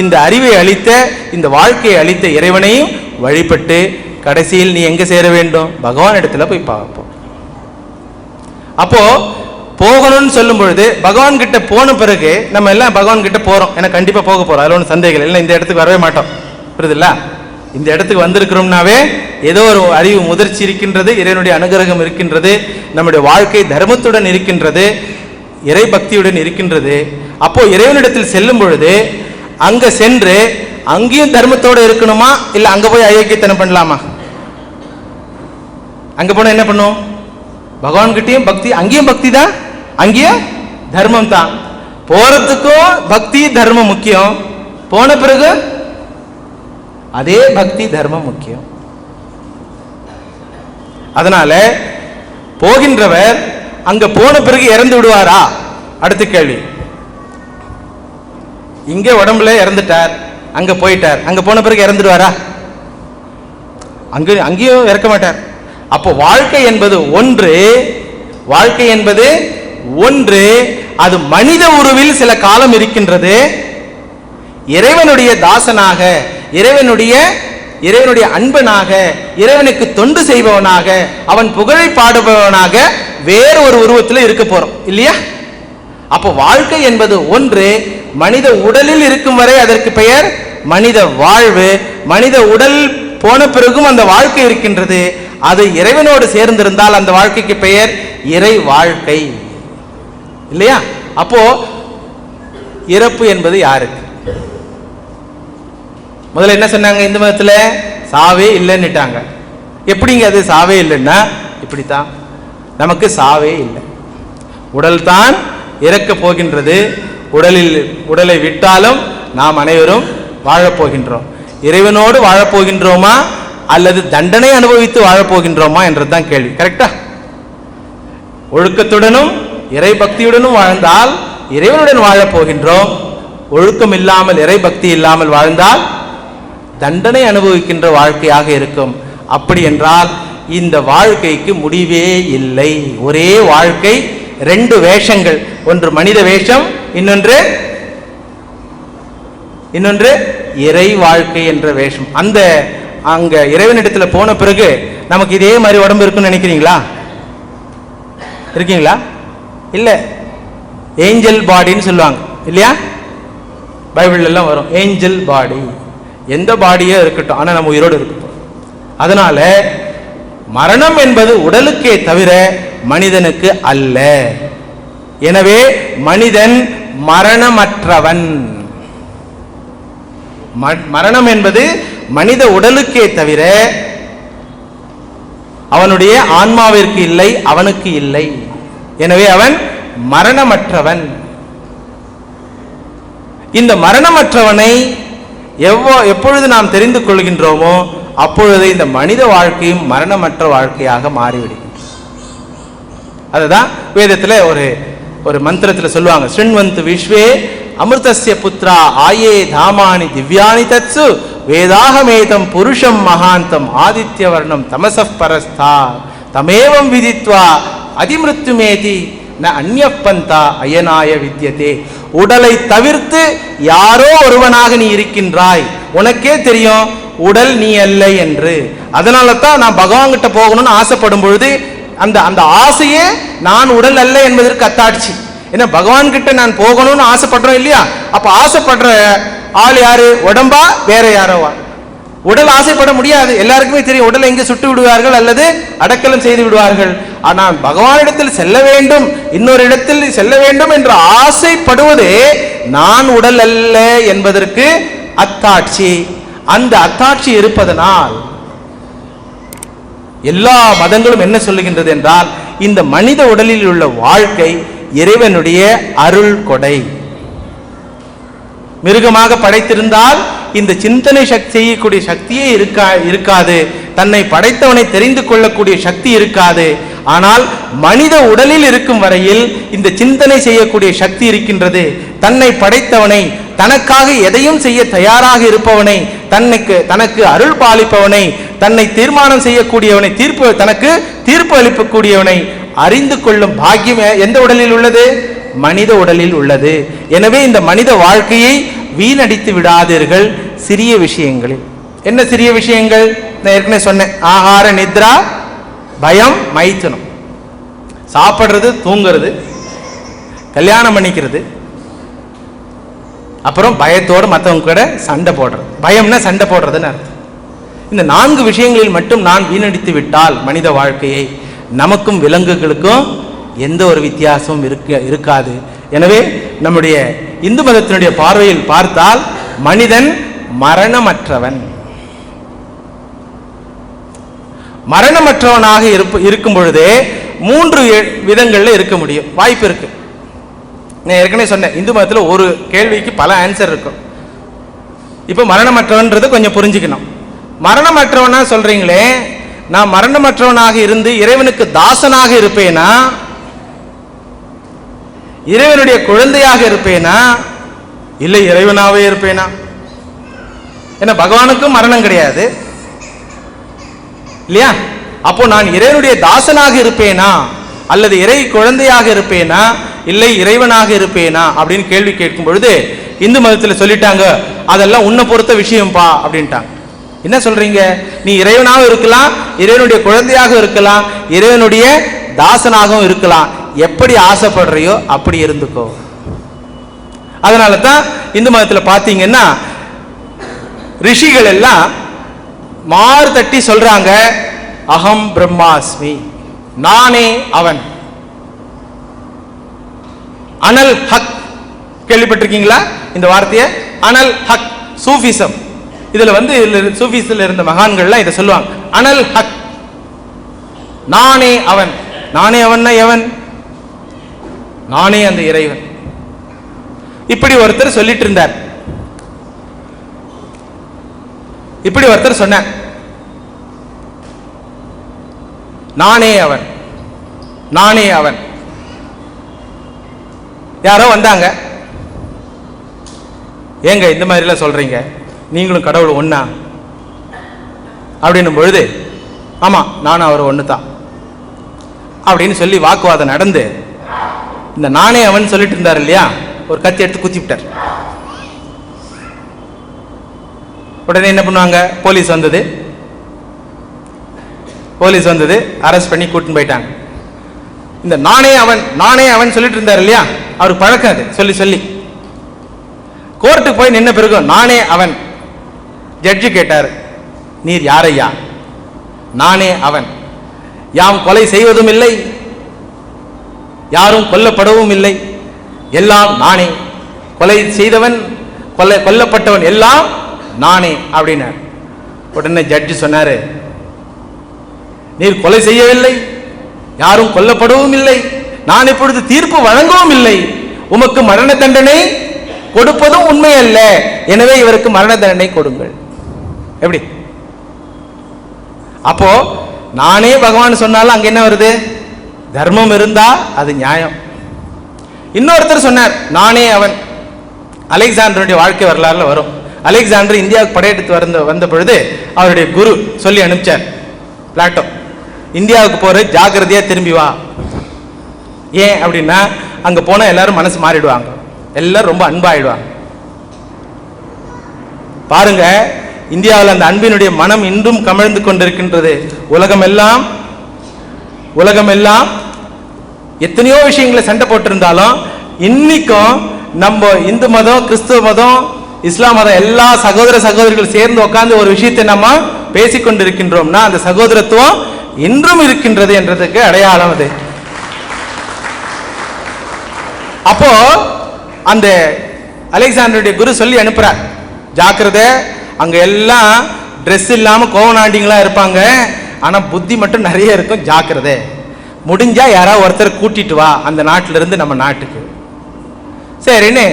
A: இந்த அறிவை அளித்த, இந்த வாழ்க்கையை அளித்த இறைவனையும் வழிபட்டு கடைசியில் நீ எங்க சேர வேண்டும்? பகவான் இடத்துல போய் பார்ப்போம். அப்போ போகணும்னு சொல்லும் பொழுது பகவான் கிட்ட போன பிறகு நம்ம எல்லாம் பகவான் கிட்ட போறோம். எனக்கு கண்டிப்பா போக போறோம், அதில் ஒன்றும் சந்தேகம் இல்லை. இந்த இடத்துக்கு வரவே மாட்டோம், புரியுதுல்ல? இந்த இடத்துக்கு வந்திருக்கிறோம்னாவே ஏதோ ஒரு அறிவு முதிர்ச்சி இருக்கின்றது, இறைவனுடைய அனுகிரகம் இருக்கின்றது, நம்முடைய வாழ்க்கை தர்மத்துடன் இருக்கின்றது, இறை பக்தியுடன் இருக்கின்றது. அப்போ இறைவனிடத்தில் செல்லும் பொழுது அங்க சென்று அங்கேயும் தர்மத்தோடு இருக்கணுமா, இல்ல அங்க போய் அயோக்கியத்தனம் பண்ணலாமா? அங்க போனா என்ன பண்ணும்? பகவான் கிட்டையும் பக்தி, அங்கேயும் பக்தி தான், அங்கேயும் தர்மம் தான். போறதுக்கும் பக்தி தர்மம் முக்கியம், போன பிறகு அதே பக்தி தர்மம் முக்கியம். அதனால போகின்றவர் அங்க போன பிறகு இறந்து விடுவாரா? அடுத்த கேள்வி. இங்க உடம்புல இறந்துட்டார், அங்க போயிட்டார், அங்க போன பிறகு இறந்துடுவாரா? அங்கேயும் இறக்க மாட்டார். அப்போ வாழ்க்கை என்பது ஒன்று, வாழ்க்கை என்பது ஒன்று. அது மனித உருவில் சில காலம் இருக்கின்றது. இறைவனுடைய தாசனாக, இறைவனுடைய அன்பனாக, இறைவனுக்கு தொண்டு செய்பவனாக, அவன் புகழை பாடுபவனாக வேறு ஒரு உருவத்தில் இருக்க போறோம் இல்லையா? அப்போ வாழ்க்கை என்பது ஒன்று. மனித உடலில் இருக்கும் வரை அதற்கு பெயர் மனித வாழ்வு. மனித உடல் போன பிறகும் அந்த வாழ்க்கை இருக்கின்றது. அது இறைவனோடு சேர்ந்திருந்தால் அந்த வாழ்க்கைக்கு பெயர் இறை வாழ்க்கை இல்லையா? அப்போ இறப்பு என்பது யாருக்கு? முதல்ல என்ன சொன்னாங்க? இந்து மதத்தில் சாவே இல்லைன்னுட்டாங்க. எப்படிங்க அது சாவே இல்லைன்னா? இப்படித்தான், நமக்கு சாவே இல்லை. உடல் தான் இறக்க போகின்றது. உடலை விட்டாலும் நாம் அனைவரும் வாழப்போகின்றோம். இறைவனோடு வாழப்போகின்றோமா அல்லது தண்டனை அனுபவித்து வாழப்போகின்றோமா என்றதுதான் கேள்வி. கரெக்டா? ஒழுக்கத்துடனும் இறை பக்தியுடனும் வாழ்ந்தால் இறைவனுடன் வாழப் போகின்றோம். ஒழுக்கம் இல்லாமல் இறை பக்தி இல்லாமல் வாழ்ந்தால் தண்டனை அனுபவிக்கின்ற வாழ்க்கையாக இருக்கும். அப்படி என்றால் இந்த வாழ்க்கைக்கு முடிவே இல்லை. ஒரே வாழ்க்கை, ரெண்டு வேஷங்கள், ஒன்று மனித வேஷம், இன்னொன்று இறை வாழ்க்கை என்ற வேஷம். அந்த அங்க இறைவனிடத்துல போன பிறகு நமக்கு இதே மாதிரி உடம்பு இருக்குன்னு நினைக்கிறீங்களா? இருக்கீங்களா? இல்ல, ஏஞ்சல் பாடின்னு சொல்லுவாங்க இல்லையா? பைபிள் எல்லாம் வரும் ஏஞ்சல் பாடி. எந்த பாடியோ இருக்கட்டும், ஆனா நம்ம உயிரோடு இருக்கட்டும். அதனால மரணம் என்பது உடலுக்கே தவிர மனிதனுக்கு அல்ல. எனவே மனிதன் மரணமற்றவன். மரணம் என்பது மனித உடலுக்கே தவிர அவனுடைய ஆன்மாவிற்கு இல்லை, அவனுக்கு இல்லை. எனவே அவன் மரணமற்றவன். இந்த மரணமற்றவனை எப்பொழுது நாம் தெரிந்து கொள்கின்றோமோ அப்பொழுது இந்த மனித வாழ்க்கையும் மரணமற்ற வாழ்க்கையாக மாறிவிடும். அதுதான் வேதத்தில் ஒரு மந்திரத்தில் சொல்லுவாங்க, ஸ்ருண்வந்து விஸ்வே அமிர்தஸ்ய புத்ரா ஆயே தாமானி திவ்யானி தத்சு வேதாகமேதம் புருஷம் மகாந்தம் ஆதித்ய வர்ணம் தமசப் பரஸ்தா தமேவம் விதித்வா அதிமிருத்துமேதி ந அந்யப்பந்தா அயனாய வித்யதே. உடலை தவிர்த்து யாரோ ஒருவனாக நீ இருக்கின்றாய், உனக்கே தெரியும் உடல் நீ அல்ல என்று. அதனால தான் நான் பகவான் கிட்ட போகணும்னு ஆசைப்படும் பொழுது அந்த ஆசையே நான் உடல் அல்ல என்பதற்கு அத்தாட்சி. ஏன்னா பகவான் கிட்ட நான் போகணும்னு ஆசைப்படுறோம் இல்லையா? அப்ப ஆசைப்படுற ஆள் யாரு? உடம்பா வேற யாரோவா? உடல் ஆசைப்பட முடியாது, எல்லாருக்குமே தெரியும். உடலை எங்கே சுட்டு விடுவார்கள் அல்லது அடக்கலம் செய்து விடுவார்கள். ஆனால் பகவானிடத்தில் செல்ல வேண்டும், இன்னொரு இடத்தில் செல்ல வேண்டும் என்று ஆசைப்படுவதே நான் உடல் அல்ல என்பதற்கு அத்தாட்சி. அந்த அத்தாட்சி இருப்பதனால் எல்லா மதங்களும் என்ன சொல்லுகின்றது என்றால், இந்த மனித உடலில் உள்ள வாழ்க்கை இறைவனுடைய அருள் கொடை. மிருகமாக படைத்திருந்தால் இந்த சிந்தனை சக்தி செய்யக்கூடிய சக்தியே இருக்காது, தன்னை படைத்தவனை தெரிந்து கொள்ளக்கூடிய சக்தி இருக்காது. ஆனால் மனித உடலில் இருக்கும் வரையில் இந்த சிந்தனை செய்யக்கூடிய சக்தி இருக்கின்றது. தன்னை படைத்தவனை, தனக்காக எதையும் செய்ய தயாராக இருப்பவனை, தனக்கு அருள் பாலிப்பவனை, தன்னை தீர்மானம் செய்யக்கூடியவனை, தனக்கு தீர்ப்பு அளிக்கக்கூடியவனை அறிந்து கொள்ளும் பாக்கியம் எந்த உடலில் உள்ளது? மனித உடலில் உள்ளது. எனவே இந்த மனித வாழ்க்கையை வீணடித்து விடாதீர்கள் சிறிய விஷயங்களில். என்ன சிறிய விஷயங்கள்? நான் ஏற்கனவே சொன்னேன், ஆகார நித்ரா பயம் மைத்துனம். சாப்பிட்றது, தூங்குறது, கல்யாணம் பண்ணிக்கிறது, அப்புறம் பயத்தோடு மற்றவங்க கூட சண்டை போடுறது. பயம்னா சண்டை போடுறதுன்னு அர்த்தம். இந்த 4 விஷயங்களில் மட்டும் நான் வீணடித்து விட்டால் மனித வாழ்க்கையை, நமக்கும் விலங்குகளுக்கும் எந்த ஒரு வித்தியாசமும் இருக்காது. எனவே நம்முடைய இந்து மதத்தினுடைய பார்வையில் பார்த்தால் மனிதன் மரணமற்றவன். மரணமற்றவனாக இருக்கும் பொழுதே 3 விதங்கள்ல இருக்க முடியும், வாய்ப்பு இருக்கு. நான் ஏற்கனவே சொன்னேன், இந்து மதத்தில் ஒரு கேள்விக்கு பல ஆன்சர் இருக்கும். இப்போ மரணமற்றவன்றதை கொஞ்சம் புரிஞ்சுக்கணும். மரணமற்றவனா சொல்றீங்களே, நான் மரணமற்றவனாக இருந்து இறைவனுக்கு தாசனாக இருப்பேனா இறைவனுடைய குழந்தையாக இருப்பேனா இல்லை இறைவனாவே இருப்பேனா? ஏன்னா பகவானுக்கும் மரணம் கிடையாது இல்லையா? அப்போ நான் இறைவனுடைய தாசனாக இருப்பேனா அல்லது இறை குழந்தையாக இருப்பேனா இல்லை இறைவனாக இருப்பேனா அப்படின்னு கேள்வி கேட்கும் பொழுது இந்து மதத்தில் சொல்லிட்டாங்க, அதெல்லாம் உன்னை பொறுத்த விஷயம்பா அப்படின்ட்டாங்க. என்ன சொல்றீங்க? நீ இறைவனாகவும் இருக்கலாம், இறைவனுடைய குழந்தையாக இருக்கலாம், இறைவனுடைய தாசனாகவும் இருக்கலாம், எப்படி ஆசைப்படுறியோ அப்படி இருந்துக்கோ. அதனால தான் இந்து மதத்தில் பார்த்தீங்கன்னா ரிஷிகள் எல்லாம் மாறு தட்டி சொல்றாங்க, அகம் பிரம்மாஸ்மி, நானே அவன். அனல் ஹக் கேள்விப்பட்டிருக்கீங்களா இந்த வார்த்தையை? அனல் ஹக் சூஃபிசம். இதுல சூஃபிஸ்ல இருந்த மகான்கள்லாம் இதை சொல்லுவாங்க, அனல் ஹக், நானே அவன். நானே அவன்னா எவன்? நானே அந்த இறைவன். இப்படி ஒருத்தர் சொல்லிட்டு இருந்தார். இப்படி ஒருத்தர் சொன்னார், நானே அவன், நானே அவன். யாரோ வந்தாங்க, ஏங்க இந்த மாதிரிலாம் சொல்றீங்க, நீங்களும் கடவுள் ஒண்ணா அப்படின்னும் பொழுது, ஆமா நானும் அவர் ஒன்று தான் அப்படின்னு சொல்லி வாக்குவாதம் நடந்து, இந்த நானே அவன் சொல்லிட்டு இருந்தார் இல்லையா, ஒரு கத்தி எடுத்து குத்தி விட்டார். உடனே என்ன பண்ணுவாங்க? போலீஸ் வந்தது, அரெஸ்ட் பண்ணி கூட்டின்னு போயிட்டாங்க. இந்த நானே அவன், நானே அவன் சொல்லிட்டு இருந்தார் இல்லையா, அவருக்கு பழக்கம் அது சொல்லி சொல்லி. கோர்ட்டுக்கு போய் நின்ன பிறகு நானே அவன். ஜட்ஜி கேட்டார், நீர் யாரையா? நானே அவன், யாம் கொலை செய்வதும் இல்லை, யாரும் கொல்லப்படவும் இல்லை, எல்லாம் நானே, கொலை செய்தவன் கொல்லப்பட்டவன் எல்லாம் நானே அப்படின்னார். உடனே ஜட்ஜி சொன்னாரு, நீர் கொலை செய்யவில்லை, யாரும் கொல்லப்படவும் இல்லை, நான் இப்பொழுது தீர்ப்பு வழங்கவும் இல்லை, உமக்கு மரண தண்டனை கொடுப்பதும் உண்மை அல்ல, எனவே இவருக்கு மரண தண்டனை கொடுங்கள். எப்படி? அப்போ நானே பகவான் சொன்னாலும் அங்க என்ன வருது? தர்மம் இருந்தா அது நியாயம். இன்னொருத்தர் சொன்னார், நானே அவன். அலெக்சாண்டருடைய வாழ்க்கை வரலாறுல வரும். அலெக்சாண்டர் இந்தியாவுக்கு படையெடுத்து வந்த பொழுது அவருடைய குரு சொல்லி அனுப்பிச்சார், பிளாட்டோ, இந்தியாவுக்கு போற ஜாக்கிரதையா திரும்பி வா. ஏன் அப்படின்னா அங்க போனா எல்லாரும் மனசு மாறிடுவாங்க, எல்லாரும் ரொம்ப அன்பாயிடுவாங்க. பாருங்க, இந்தியாவில் அந்த அன்பினுடைய மனம் இன்றும் கமழ்ந்து கொண்டிருக்கின்றது. உலகம் எல்லாம் எத்தனையோ விஷயங்களை சண்டை போட்டிருந்தாலும் இன்னைக்கும் நம்ம இந்து மதம், கிறிஸ்துவ மதம், இஸ்லாம் மதம் எல்லா சகோதர சகோதரிகள் சேர்ந்து உட்கார்ந்து ஒரு விஷயத்தை நம்ம பேசிக்கொண்டிருக்கின்றோம்னா அந்த சகோதரத்துவம் இன்றும் இருக்கின்றது என்றதுக்கு அடையாளம் அது. அப்போ அந்த அலெக்சாண்டருடைய குரு சொல்லி அனுப்புறார், ஜாக்கிரதை, அங்க எல்லாம் ட்ரெஸ் இல்லாம கோவனாண்டிங்களா இருப்பாங்க, ஆனா புத்தி மட்டும் நிறைய இருக்கும், ஜாக்கிரதை, முடிஞ்சா யாராவது ஒருத்தர் கூட்டிட்டு வா அந்த நாட்டில இருந்து நம்ம நாட்டுக்கு. சரின்னு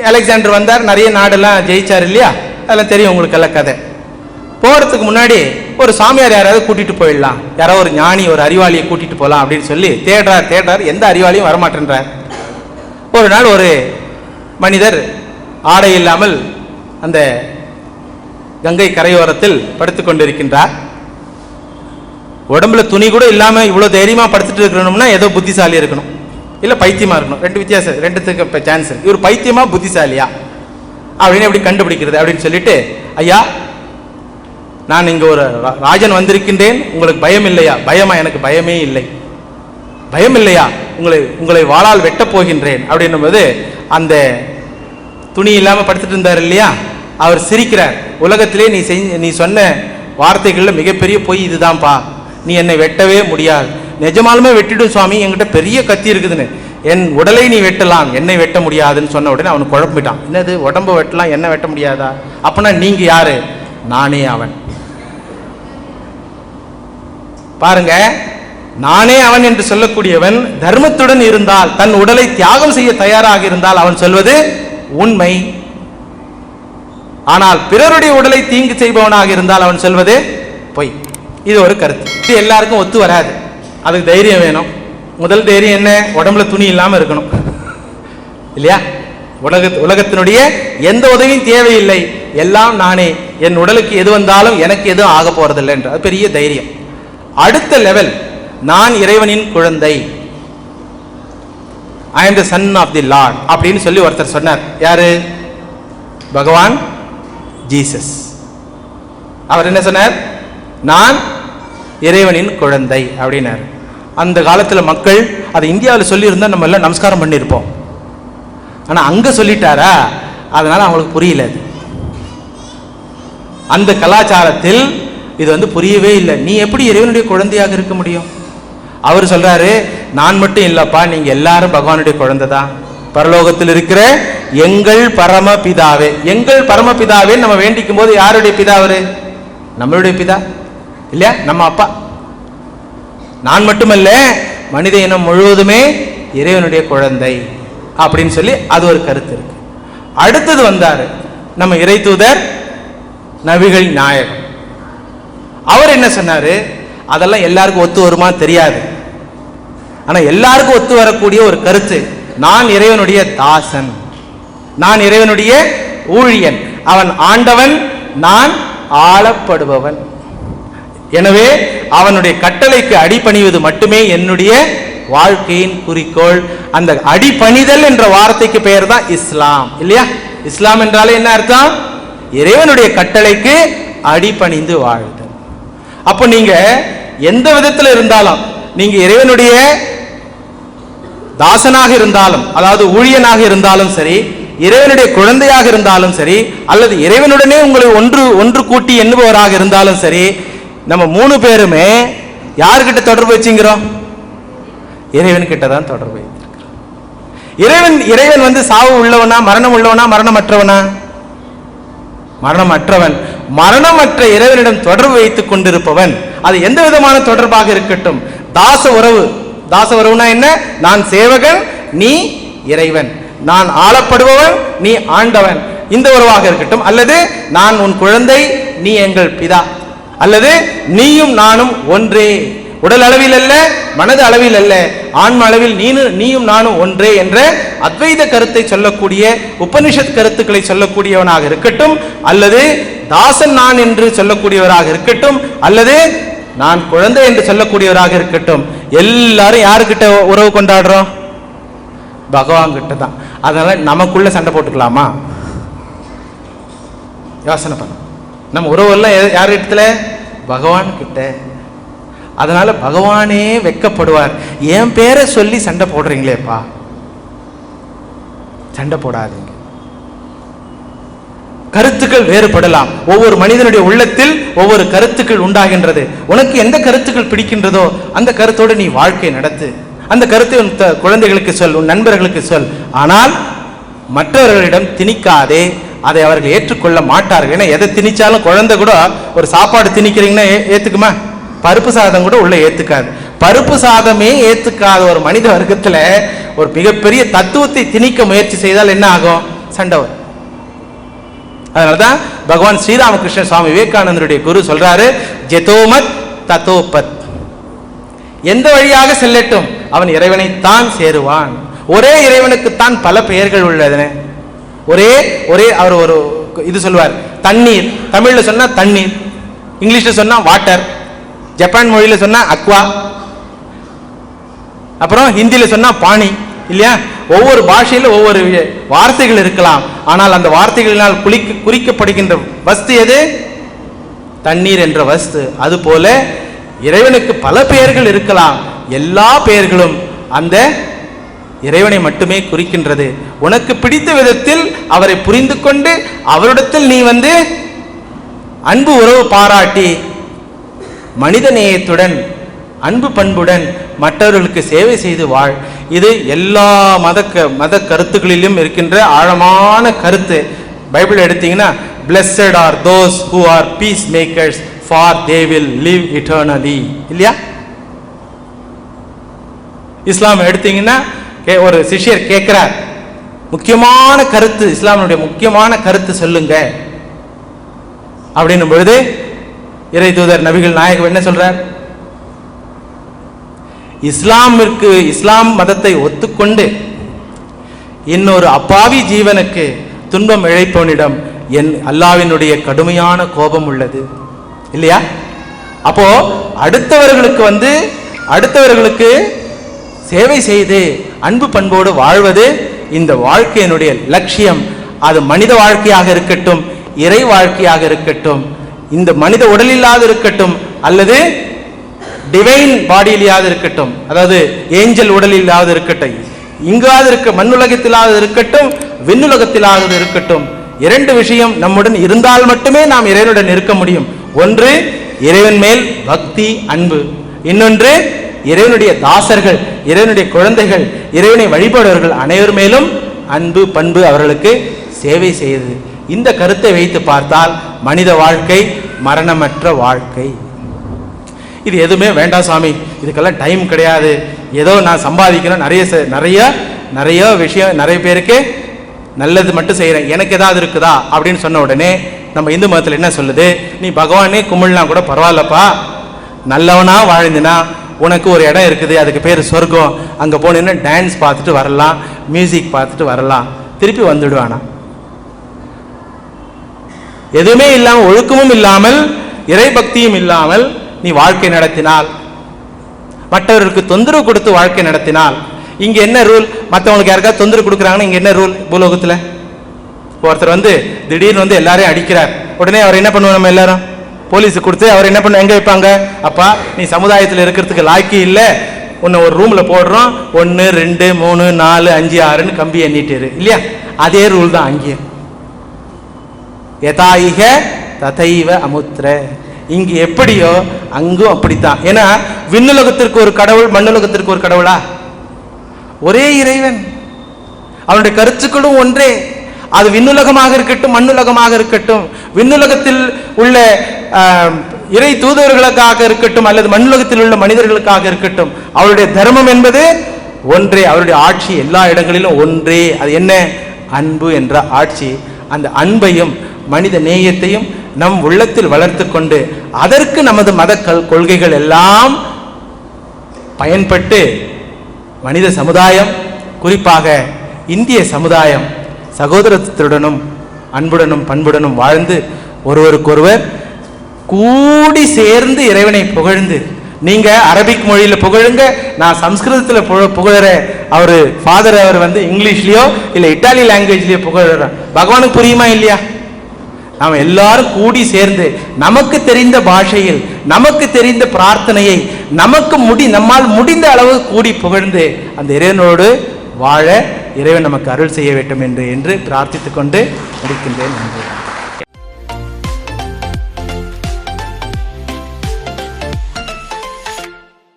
A: அலெக்சாண்டர் வந்தார், நிறைய நாடெல்லாம் ஜெயிச்சார் இல்லையா, அதெல்லாம் தெரியும் உங்களுக்கு எல்லாம் கதை. போறதுக்கு முன்னாடி ஒரு சாமியார் யாராவது கூட்டிட்டு போயிடலாம், யாராவது ஒரு ஞானி ஒரு அறிவாளியை கூட்டிட்டு போகலாம் அப்படின்னு சொல்லி தேடுறார், எந்த அறிவாளியும் வரமாட்டேன்றார். ஒரு நாள் ஒரு மனிதர் ஆடை இல்லாமல் அந்த கங்கை கரையோரத்தில் படுத்துக் கொண்டிருக்கின்றார். உடம்புல துணி கூட இல்லாம இவ்வளவு தைரியமா படுத்துட்டு இருக்கணும்னா ஏதோ புத்திசாலி இருக்கணும், இல்ல பைத்தியமா இருக்கணும். ரெண்டு வித்தியாசம், ரெண்டுத்துக்கு சான்ஸ். இவர் பைத்தியமா புத்திசாலியா அப்படின்னு எப்படி கண்டுபிடிக்கிறது அப்படின்னு சொல்லிட்டு, ஐயா நான் இங்க ஒரு ராஜன் வந்திருக்கின்றேன், உங்களுக்கு பயம் இல்லையா? பயமா? எனக்கு பயமே இல்லை. பயம் இல்லையா? உங்களை வாளால் வெட்ட போகின்றேன் அப்படின்னும் போது அந்த துணி இல்லாம படுத்துட்டு இருந்தார் இல்லையா, அவர் சிரிக்கிறார். உலகத்திலே நீ சொன்ன வார்த்தைகள்ல மிகப்பெரிய பொய் இதுதான்ப்பா, நீ என்னை வெட்டவே முடியாது. நிஜமாலுமே வெட்டிடும் சுவாமி, என்கிட்ட பெரிய கத்தி இருக்குதுன்னு. என் உடலை நீ வெட்டலாம், என்னை வெட்ட முடியாதுன்னு சொன்ன உடனே அவனுக்கு குழப்பிட்டான். என்னது, உடம்பு வெட்டலாம், என்ன வெட்ட முடியாதா? அப்பனா நீங்க யாரு? நானே அவன். பாருங்க, நானே அவன் என்று சொல்லக்கூடியவன் தர்மத்துடன் இருந்தால், தன் உடலை தியாகம் செய்ய தயாராக இருந்தால் அவன் சொல்வது உண்மை. ஆனால் பிறருடைய உடலை தீங்கு செய்பவனாக இருந்தால் அவன் சொல்வது பொய். இது ஒரு கருத்து. இது எல்லாருக்கும் ஒத்து வராது, அதுக்கு தைரியம் வேணும். முதல் தைரியம் என்ன? உடம்புல துணி இல்லாம இருக்கணும். இல்லையா? உலகத்தினுடைய எந்த உதவியும் தேவையில்லை, எல்லாம் நானே, என் உடலுக்கு எது வந்தாலும் எனக்கு எதுவும் ஆக போறதில்லை என்ற பெரிய தைரியம். அடுத்த லெவல், நான் இறைவனின் குழந்தை, I am the son of the lord அப்படின்னு சொல்லி ஒருத்தர் சொன்னார். யாரு? பகவான் ஜீசஸ். அவர் என்ன சொன்னார்? நான் இறைவனின் குழந்தை அப்படின்னாரு. அந்த காலத்தில் மக்கள் அதை இந்தியாவில் சொல்லியிருந்தா நம்ம எல்லாம் நமஸ்காரம் பண்ணியிருப்போம். ஆனால் அங்கே சொல்லிட்டாரா, அதனால அவங்களுக்கு புரியல. அந்த கலாச்சாரத்தில் இது புரியவே இல்லை. நீ எப்படி இறைவனுடைய குழந்தையாக இருக்க முடியும்? அவர் சொல்றாரு, நான் மட்டும் இல்லப்பா, நீங்க எல்லாரும் பகவானுடைய குழந்தை தான். பரலோகத்தில் இருக்கிற எங்கள் பரமபிதாவே, எங்கள் பரமபிதாவே நம்ம வேண்டிக்கும் போது யாருடைய பிதா? அவரு நம்மளுடைய பிதா இல்லையா? நம்ம அப்பா. நான் மட்டுமல்ல, மனித இனம் முழுவதுமே இறைவனுடைய குழந்தை அப்படின்னு சொல்லி அது ஒரு கருத்து இருக்கு. அடுத்தது வந்தாரு நம்ம இறை தூதர் நபிகள் நாயகம். அவர் என்ன சொன்னாரு? அதெல்லாம் எல்லாருக்கும் ஒத்து வருமா தெரியாது, ஆனா எல்லாருக்கும் ஒத்து வரக்கூடிய ஒரு கருத்து, நான் இறைவனுடைய தாசன், நான் இறைவனுடைய ஊழியன், அவன் ஆண்டவன், நான் ஆளப்படுபவன். எனவே அவனுடைய கட்டளைக்கு அடிபணிவது மட்டுமே என்னுடைய வாழ்க்கையின் குறிக்கோள். அந்த அடிபணிதல் என்ற வார்த்தைக்கு பெயர் தான் இஸ்லாம், இல்லையா? இஸ்லாம் என்றாலே என்ன அர்த்தம்? இறைவனுடைய கட்டளைக்கு அடிபணிந்து வாழ்தல். அப்போ நீங்க எந்த விதத்தில் இருந்தாலும், நீங்க இறைவனுடைய தாசனாக இருந்தாலும், அதாவது ஊழியனாக இருந்தாலும் சரி, இறைவனுடைய குழந்தையாக இருந்தாலும் சரி, அல்லது இறைவனுடனே உங்களை ஒன்று கூட்டி எண்ணுபவராக இருந்தாலும் சரி, நம்ம 3 பேருமே யார்கிட்ட தொடர்பு வச்சுங்கிறோம்? இறைவன் கிட்ட தான் தொடர்பு வைத்திருக்கிறோம். இறைவன் சாவு உள்ளவனா, மரணம் உள்ளவனா, மரணமற்றவனா? மரணமற்றவன். மரணமற்ற இறைவனிடம் தொடர்பு வைத்துக் கொண்டிருப்பவன். அது எந்த விதமான தொடர்பாக இருக்கட்டும், தாச உறவு. தாச உறவுனா என்ன? நான் சேவகன், நீ இறைவன், நான் ஆளப்படுபவன், நீ ஆண்டவன், இந்த உறவாக இருக்கட்டும். அல்லது நான் உன் குழந்தை, நீ எங்கள் பிதா, அல்லது நீயும் நானும் ஒன்றே, உடல் அளவில் அல்ல, மனது அளவில் அல்ல, ஆன்ம அளவில் நீயும் நானும் ஒன்றே என்ற அத்வைத கருத்தை சொல்லக்கூடிய, உபனிஷத் கருத்துக்களை சொல்லக்கூடியவனாக இருக்கட்டும், அல்லது தாசன் நான் என்று சொல்லக்கூடியவராக இருக்கட்டும், அல்லது நான் குழந்தை என்று சொல்லக்கூடியவராக இருக்கட்டும், எல்லாரும் யாருக்கிட்ட உறவு கொண்டாடுறோம்? பகவான் கிட்ட தான். அதனால நமக்குள்ள சண்டை போட்டுக்கலாமா? யோசனை பண்ண. நம்ம உறவு எல்லாம் யார் இடத்துல? பகவான் கிட்ட. அதனால பகவானே வெட்கப்படுவார். என் பேரை சொல்லி சண்டை போடுறீங்களேப்பா, சண்டை போடாதீங்க. கருத்துக்கள் வேறுபடலாம். ஒவ்வொரு மனிதனுடைய உள்ளத்தில் ஒவ்வொரு கருத்துக்கள் உண்டாகின்றது. உனக்கு எந்த கருத்துக்கள் பிடிக்கின்றதோ அந்த கருத்தோடு நீ வாழ்க்கை நடத்து. அந்த கருத்தை உன் குழந்தைகளுக்கு சொல், உன் நண்பர்களுக்கு சொல். ஆனால் மற்றவர்களிடம் திணிக்காதே. அதை அவர்கள் ஏற்றுக்கொள்ள மாட்டார்கள். ஏன்னா எதை திணிச்சாலும், குழந்தை கூட ஒரு சாப்பாடு திணிக்கிறீங்கன்னா ஏத்துக்குமா? பருப்பு சாதம் கூட உள்ள ஏத்துக்காது. பருப்பு சாதமே ஏத்துக்காத ஒரு மனித வர்க்கத்துல ஒரு மிகப்பெரிய தத்துவத்தை திணிக்க முயற்சி செய்தால் என்ன ஆகும்? சண்டை வரும். அதனாலதான் பகவான் ஸ்ரீராமகிருஷ்ண சுவாமி விவேகானந்தருடைய குரு சொல்றாரு, ஜெதோமத் ததோபத். எந்த வழியாக செல்லட்டும் அவன் இறைவனைத்தான் சேருவான். ஒரே இறைவனுக்குத்தான் பல பெயர்கள் உள்ளது. ஒரே அவர் ஒரு இது சொல்லுவார், தண்ணீர். தமிழ்ல சொன்னா தண்ணீர், இங்கிலீஷ்ல சொன்னா வாட்டர், ஜப்பான் மொழியில சொன்னா அக்வா, அப்புறம் ஹிந்தியில சொன்னா பானி, இல்லையா? ஒவ்வொரு பாஷையில ஒவ்வொரு வார்த்தைகள் இருக்கலாம். ஆனால் அந்த வார்த்தைகளினால் குறிக்கப்படுகின்ற வஸ்து எது? தண்ணீர் என்ற வஸ்து. அதுபோல இறைவனுக்கு பல பெயர்கள் இருக்கலாம். எல்லா பெயர்களும் அந்த இறைவனை மட்டுமே குறிக்கின்றது. உனக்கு பிடித்த விதத்தில் அவரை புரிந்து கொண்டு அவரிடத்தில் நீ அன்பு உறவு பாராட்டி மனித நேயத்துடன் அன்பு பண்புடன் மற்றவர்களுக்கு சேவை செய்து வாழ். இது எல்லா மத கருத்துக்களிலும் இருக்கின்ற ஆழமான கருத்து. பைபிள் எடுத்தீங்கன்னா, blessed are those who are peacemakers for they will live eternally, இல்லையா? இஸ்லாம் எடுத்தீங்கன்னா, ஒரு சிஷ்யர் கேட்கிறார், முக்கியமான கருத்து, இஸ்லாமுடைய முக்கியமான கருத்து சொல்லுங்க அப்படின்னும் பொழுது இறை தூதர் நபிகள் நாயகம் என்ன சொல்றார்? இஸ்லாம் மதத்தை ஒத்துக்கொண்டு இன்னொரு அப்பாவி ஜீவனுக்கு துன்பம் இழைப்பவனிடம் என் அல்லாஹ்வினுடைய கடுமையான கோபம் உள்ளது இல்லையா? அப்போ அடுத்தவர்களுக்கு சேவை செய்து அன்பு பண்போடு வாழ்வது இந்த வாழ்க்கையினுடைய லட்சியம். அது மனித வாழ்க்கையாக இருக்கட்டும், இறை வாழ்க்கையாக இருக்கட்டும், இந்த மனித உடலில்லாது இருக்கட்டும் அல்லது டிவைன் பாடியிலாவது இருக்கட்டும், அதாவது ஏஞ்சல் உடலில்லாது இருக்கட்டும், இங்காவது இருக்க மண்ணுலகத்திலாவது இருக்கட்டும், விண்ணுலகத்திலாவது இருக்கட்டும், இரண்டு விஷயம் நம்முடன் இருந்தால் மட்டுமே நாம் இறைவனுடன் இருக்க முடியும். ஒன்று இறைவன் மேல் பக்தி அன்பு, இன்னொன்று இறைவனுடைய தாசர்கள், இறைவனுடைய குழந்தைகள், இறைவனை வழிபடுவர்கள் அனைவர் மேலும் அன்பு பண்பு, அவர்களுக்கு சேவை செய்து. இந்த கருத்தை வைத்து பார்த்தால் மனித வாழ்க்கை மரணமற்ற வாழ்க்கை. இது எதுவுமே வேண்டாம் சாமி, இதுக்கெல்லாம் டைம் கிடையாது, ஏதோ நான் சம்பாதிக்கணும், நிறைய விஷயம், நிறைய பேருக்கு நல்லது மட்டும் செய்கிறேன், எனக்கு ஏதாவது இருக்குதா அப்படின்னு சொன்ன உடனே நம்ம இந்து மதத்தில் என்ன சொல்லுது? நீ பகவானே கும்பிடலாம் கூட பரவாயில்லப்பா, நல்லவனா வாழ்ந்தினா உனக்கு ஒரு இடம் இருக்குது, அதுக்கு பேர் சொர்க்கம், அங்கே போனீங்கன்னா டான்ஸ் பார்த்துட்டு வரலாம், மியூசிக் பார்த்துட்டு வரலாம், திருப்பி வந்துடுவானா? எதுவுமே இல்லாமல், ஒழுக்கமும் இல்லாமல், இறை பக்தியும் இல்லாமல் நீ வாழ்க்கை நடத்தினால், மற்றவர்களுக்கு தொந்தரவு கொடுத்து வாழ்க்கை நடத்தினால், இங்க என்ன ரூல்? மற்றவங்களுக்கு யாருக்காவது தொந்தரவு கொடுக்குறாங்கன்னா இங்க என்ன ரூல் பூலோகத்தில்? ஒருத்தர் திடீர்னு எல்லாரையும் அடிக்கிறார், உடனே அவர் என்ன பண்ணுவோம்? நம்ம எல்லாரும் போலீஸுக்கு கொடுத்து அவர் என்ன பண்ண எங்க வைப்பாங்க? அப்பா நீ சமுதாயத்தில் இருக்கிறதுக்கு லாய்க்கு இல்லை, உன்னை ஒரு ரூம்ல போடுறோம், 1 2 3 4 5 6ன்னு கம்பி எண்ணிட்டு இல்லையா? அதே ரூல் தான் அங்கேயும். யதாயிக ததைவ அமுத்திர, இங்கு எப்படியோ அங்கும் அப்படித்தான். ஏன்னா விண்ணுலகத்திற்கு ஒரு கடவுள், மண்ணுலகத்திற்கு ஒரு கடவுளா? ஒரே இறைவன், அவனுடைய கருத்துக்களும் ஒன்றே. அது விண்ணுலகமாக இருக்கட்டும், மண்ணுலகமாக இருக்கட்டும், விண்ணுலகத்தில் உள்ள இறை தூதர்களுக்காக இருக்கட்டும் அல்லது மண்ணுலகத்தில் உள்ள மனிதர்களுக்காக இருக்கட்டும், அவருடைய தர்மம் என்பது ஒன்றே, அவருடைய ஆட்சி எல்லா இடங்களிலும் ஒன்றே. அது என்ன? அன்பு என்ற ஆட்சி. அந்த அன்பையும் மனித நேயத்தையும் நம் உள்ளத்தில் வளர்த்து கொண்டு அதற்கு நமது மத கொள்கைகள் எல்லாம் பயன்பட்டு மனித சமுதாயம், குறிப்பாக இந்திய சமுதாயம் சகோதரத்துடனும் அன்புடனும் பண்புடனும் வாழ்ந்து ஒருவருக்கொருவர் கூடி சேர்ந்து இறைவனை புகழ்ந்து, நீங்க அரபிக் மொழியில புகழுங்க, நான் சம்ஸ்கிருதத்தில் புகழறேன், அவரு ஃபாதர் அவர் இங்கிலீஷ்லயோ இல்ல இட்டாலி லாங்குவேஜ்லயோ புகழறேன், பகவானுக்கு புரியுமா இல்லையா? நாம் எல்லாரும் கூடி சேர்ந்து நமக்கு தெரிந்த பாஷையில் நமக்கு தெரிந்த பிரார்த்தனையை நம்மால் முடிந்த அளவு கூடி புகழ்ந்து அந்த இறைவனோடு வாழ இறைவன் நமக்கு அருள் செய்ய வேண்டும் என்று பிரார்த்தித்துக் கொண்டு முடிக்கின்றேன். நன்றி.